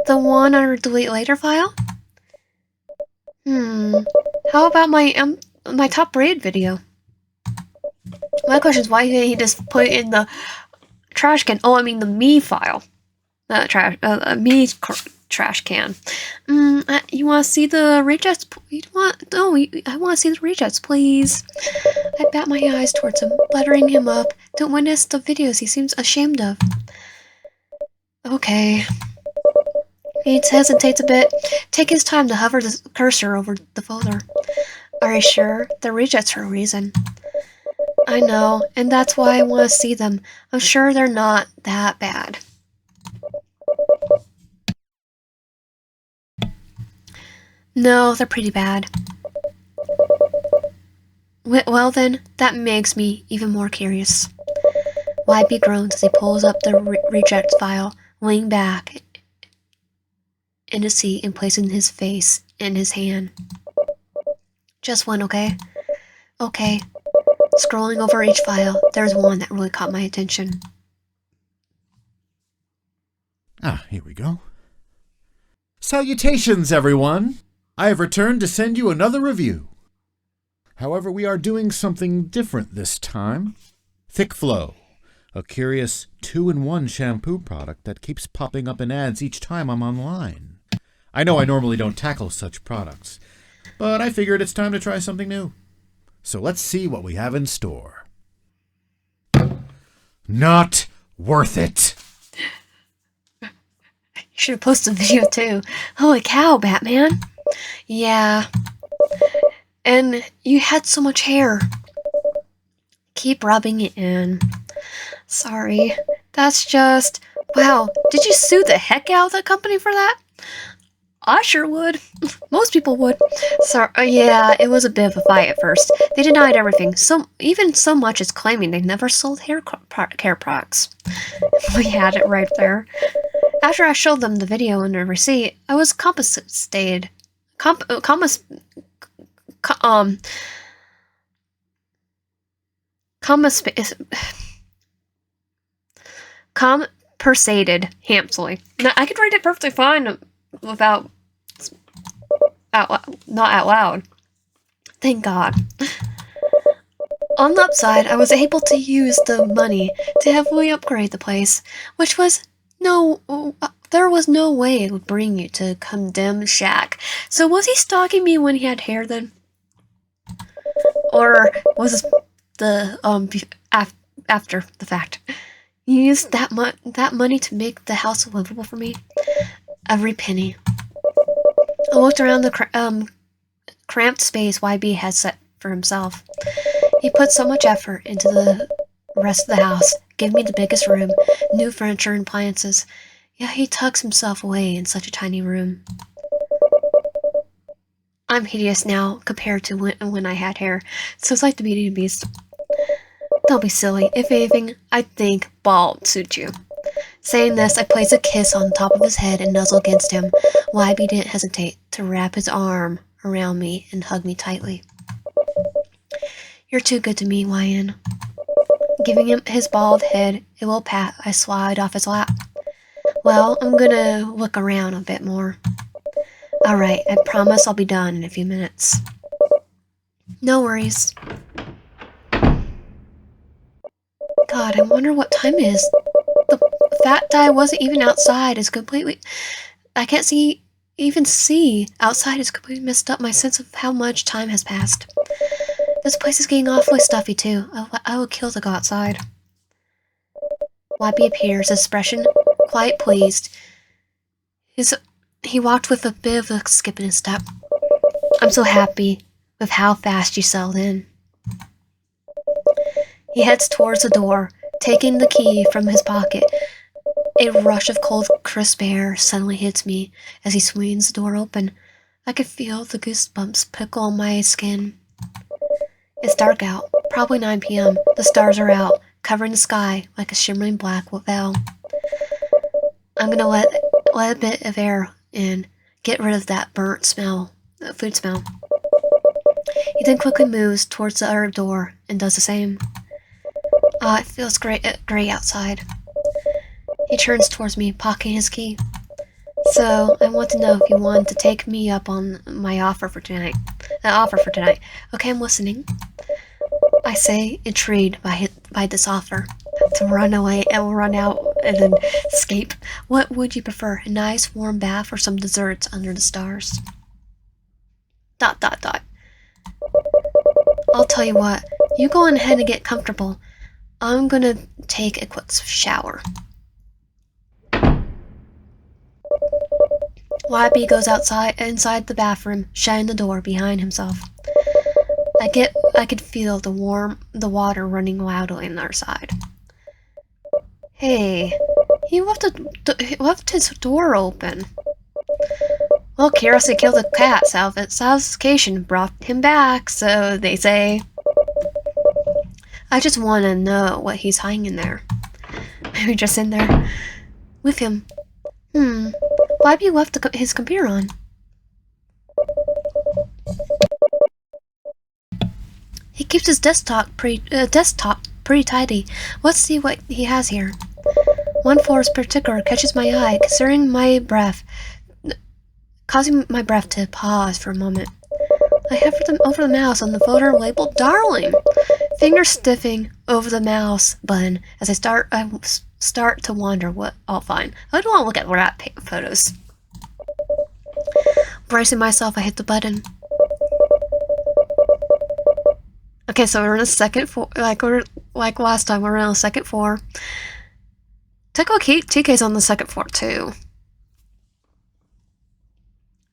The one on our delete later file? How about my top rated video? My question is, why didn't he just put it in the trash can? Oh, I mean the me file. Not trash, me trash can. You want to see the rejects? I want to see the rejects, please. I bat my eyes towards him, buttering him up. Don't witness the videos he seems ashamed of. Okay. He hesitates a bit. Take his time to hover the cursor over the folder. Are you sure? They're rejects for a reason. I know, and that's why I want to see them. I'm sure they're not that bad. No, they're pretty bad. Well then, that makes me even more curious. YB groans as he pulls up the rejects file, leaning back in his seat and placing his face in his hand. Just one, okay? Okay. Scrolling over each file, there's one that really caught my attention. Here we go. Salutations, everyone! I have returned to send you another review. However, we are doing something different this time. Thick Flow, a curious 2-in-1 shampoo product that keeps popping up in ads each time I'm online. I know I normally don't tackle such products, but I figured it's time to try something new. So let's see what we have in store. Not worth it. should have posted the video too. Holy cow, Batman. Yeah. And you had so much hair. Keep rubbing it in. Sorry. That's just... Wow, did you sue the heck out of the company for that? I sure would. Most people would. Sorry, yeah, it was a bit of a fight at first. They denied everything, even so much as claiming they never sold care products. We had it right there. After I showed them the video and the receipt, I was compensated. Compensated handsomely. Now, I could read it perfectly fine without not out loud. Thank God. On the upside, I was able to use the money to heavily upgrade the place, which was there was no way it would bring you to condemned shack. So was he stalking me when he had hair then? Or was this the after the fact? You used that money to make the house livable for me? Every penny. I looked around the cramped space YB had set for himself. He put so much effort into the rest of the house, gave me the biggest room, new furniture and appliances. Yet he tucks himself away in such a tiny room. I'm hideous now compared to when I had hair, so it's like the Beauty and the Beast. Don't be silly. If anything, I think bald suits you. Saying this, I placed a kiss on top of his head and nuzzled against him. YB didn't hesitate to wrap his arm around me and hug me tightly. You're too good to me, YN. Giving him his bald head a little pat, I slide off his lap. Well, I'm gonna look around a bit more. Alright, I promise I'll be done in a few minutes. No worries. God, I wonder what time it is. The fact that I wasn't even outside is completely... I can't even see outside is completely messed up my sense of how much time has passed. This place is getting awfully stuffy too. I would kill to go outside. YB appears, expression quite pleased. He walked with a bit of a skip in his step. I'm so happy with how fast you settled in. He heads towards the door, taking the key from his pocket. A rush of cold, crisp air suddenly hits me as he swings the door open. I can feel the goosebumps prickle on my skin. It's dark out, probably 9 p.m. The stars are out, covering the sky like a shimmering black veil. I'm gonna let a bit of air in, get rid of that burnt smell, food smell. He then quickly moves towards the other door and does the same. It feels great outside. He turns towards me, pocketing his key. So, I want to know if you want to take me up on my offer for tonight. Okay, I'm listening. I say, intrigued by this offer. To run away and run out and then escape. What would you prefer? A nice warm bath or some desserts under the stars? ... I'll tell you what. You go on ahead and get comfortable. I'm gonna take a quick shower. YB goes inside the bathroom, shutting the door behind himself. I could feel the water running loudly on the other side. Hey, he left his door open. Well, curiosity killed the cat. Suffocation brought him back, so they say. I just want to know what he's hiding in there. Maybe just in there with him. Why have you left his computer on? He keeps his desktop pretty tidy. Let's see what he has here. One force particular catches my eye, causing my breath to pause for a moment. I hover over the mouse on the folder labeled "Darling." Fingers stiffing over the mouse button as I start to wonder what I'll find. I don't want to look at rat photos. Bracing myself, I hit the button. Okay, so we're in the second floor, like last time. We're on the second floor. Technically, TK's on the second floor too.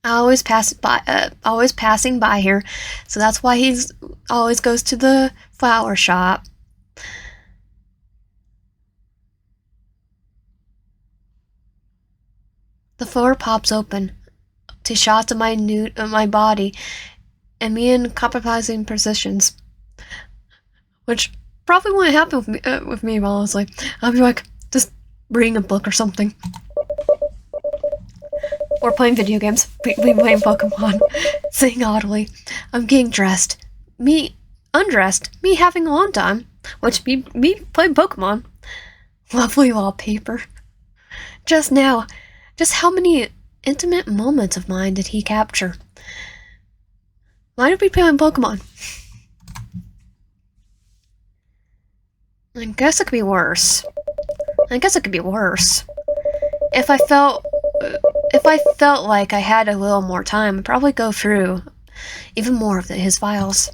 always passing by here, so that's why he's always goes to the flower shop. The floor pops open to shots of my body, and me in compromising positions, which probably wouldn't happen with me while I was like, I'll be like just reading a book or something. Or playing video games. We playing Pokemon. Sitting audibly. I'm getting dressed. Me undressed. Me having a long time. Which me playing Pokemon. Lovely wallpaper. Just now. Just how many intimate moments of mine did he capture? Why did we play on Pokemon? I guess it could be worse. If I felt like I had a little more time, I'd probably go through even more of his files.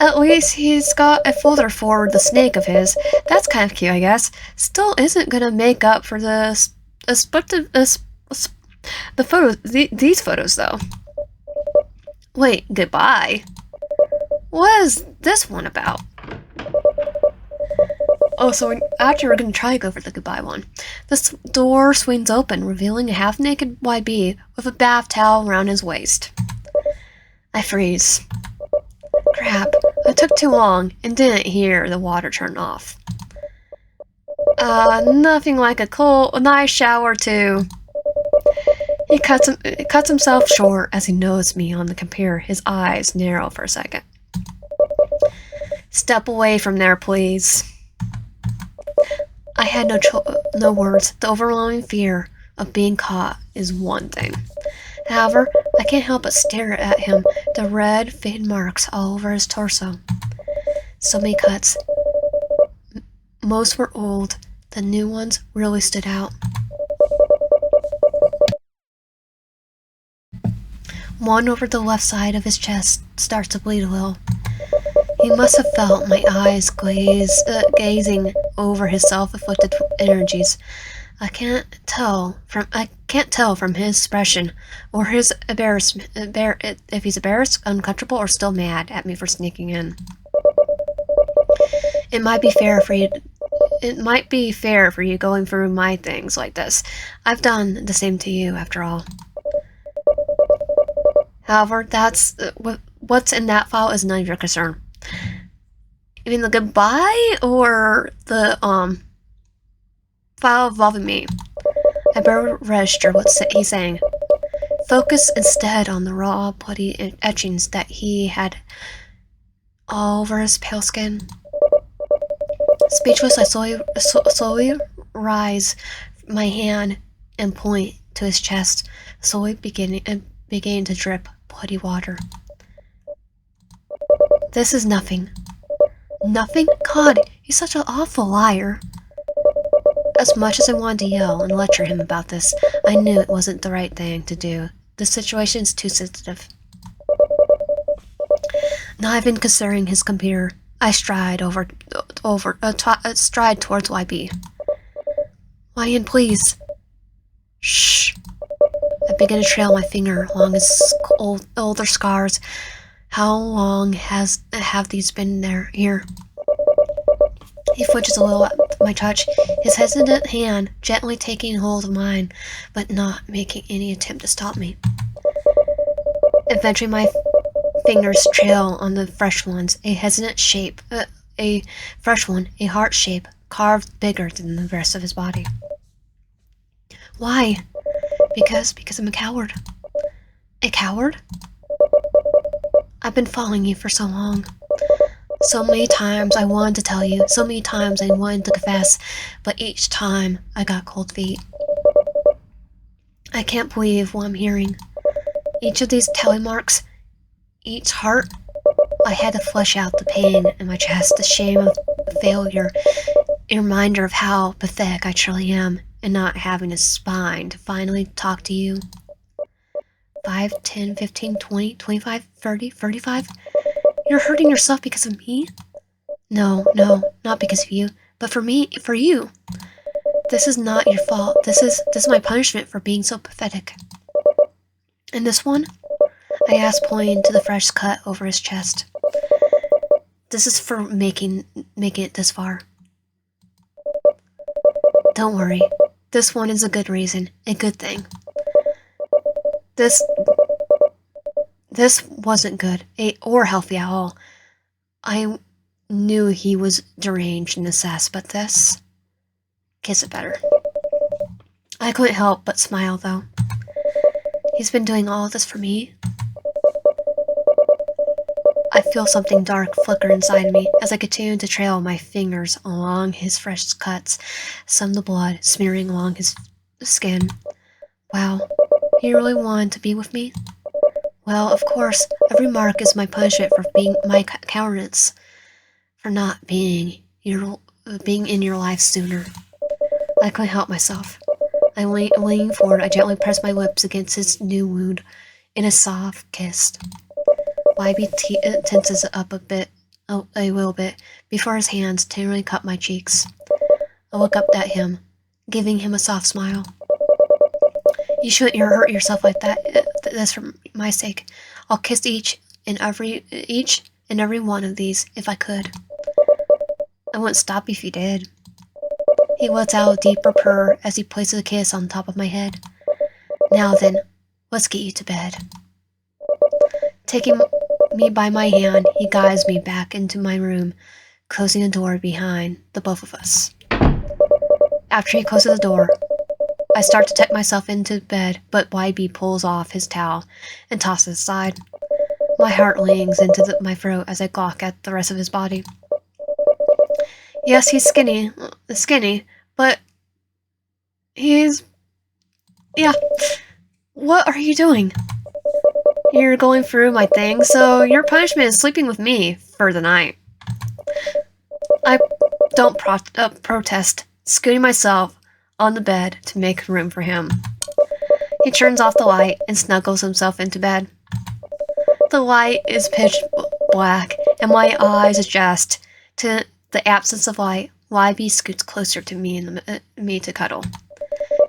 At least he's got a folder for the snake of his. That's kind of cute, I guess. Still isn't gonna make up for these photos, though. Wait, goodbye? What is this one about? Oh, so actually we're gonna try to go for the goodbye one. This door swings open, revealing a half-naked YB with a bath towel around his waist. I freeze. Crap, I took too long and didn't hear the water turn off. Nothing like a nice shower too. He cuts himself short as he notices me on the computer. His eyes narrow for a second. Step away from there, please. I had no words. The overwhelming fear of being caught is one thing. However, I can't help but stare at him, the red fade marks all over his torso. So many cuts. Most were old. The new ones really stood out. One over the left side of his chest starts to bleed a little. He must have felt my eyes gazing over his self-inflicted energies. I can't tell from his expression or his embarrassment if he's embarrassed, uncomfortable, or still mad at me for sneaking in. It might be fair for you going through my things like this. I've done the same to you, after all. However, that's what's in that file is none of your concern. You mean the goodbye or the file involving me? I barely register what he's saying. Focus instead on the raw, bloody etchings that he had all over his pale skin. Speechless, I slowly rise my hand and point to his chest, slowly beginning to drip bloody water. This is nothing. Nothing? God, he's such an awful liar. As much as I wanted to yell and lecture him about this, I knew it wasn't the right thing to do. The situation's too sensitive. Not even considering his computer, I stride stride towards YB. Ryan, please. Shh. I begin to trail my finger along his older scars. How long have these been here? He flinches a little at my touch, his hesitant hand gently taking hold of mine, but not making any attempt to stop me. Eventually my fingers trail on the fresh ones, a hesitant shape, a fresh one, a heart shape, carved bigger than the rest of his body. Why? Because I'm a coward. A coward? I've been following you for so long. So many times I wanted to tell you, so many times I wanted to confess, but each time I got cold feet. I can't believe what I'm hearing. Each of these tally marks, each heart, I had to flesh out the pain in my chest, the shame of failure, a reminder of how pathetic I truly am, and not having a spine to finally talk to you. 5, 10, 15, 20, 25, 30, 35? You're hurting yourself because of me? No, not because of you, but for you. This is not your fault. This is my punishment for being so pathetic. And this one? I asked, pointing to the fresh cut over his chest. This is for making it this far. Don't worry. This one is a good reason. A good thing. This wasn't good. Or healthy at all. I knew he was deranged and assessed, but this gets it better. I couldn't help but smile, though. He's been doing all of this for me. I feel something dark flicker inside me as I continue to trail my fingers along his fresh cuts, some of the blood smearing along his skin. Wow, he really wanted to be with me? Well, of course, every mark is my punishment for being my cowardice, for not being in your life sooner. I couldn't help myself. I leaned forward. I gently pressed my lips against his new wound in a soft kiss. YB tenses up a little bit before his hands tenderly cup my cheeks. I look up at him, giving him a soft smile. You shouldn't hurt yourself like that. That's for my sake. I'll kiss each and every one of these if I could. I wouldn't stop if you did. He lets out a deeper purr as he places a kiss on top of my head. Now then, let's get you to bed. Taking me by my hand, he guides me back into my room, closing the door behind the both of us. After he closes the door, I start to tuck myself into bed, but YB pulls off his towel and tosses it aside. My heart leans into my throat as I gawk at the rest of his body. Yes, he's skinny, but he's... Yeah. What are you doing? You're going through my thing, so your punishment is sleeping with me for the night. I don't protest, scooting myself on the bed to make room for him. He turns off the light and snuggles himself into bed. The light is pitch black, and my eyes adjust to the absence of light. YB scoots closer to me me to cuddle.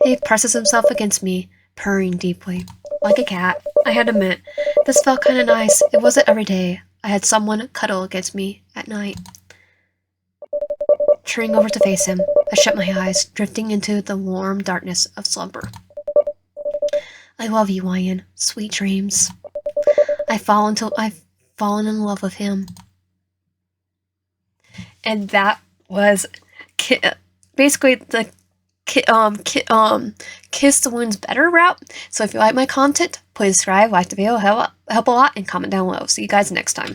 He presses himself against me, purring deeply. Like a cat. I had to admit, this felt kind of nice. It wasn't every day I had someone cuddle against me at night. Turning over to face him, I shut my eyes, drifting into the warm darkness of slumber. I love you, Ryan. Sweet dreams. I've fallen in love with him. And that was basically the Kiss the Wounds Better route. So if you like my content, please subscribe, like the video, help a lot, and comment down below. See you guys next time.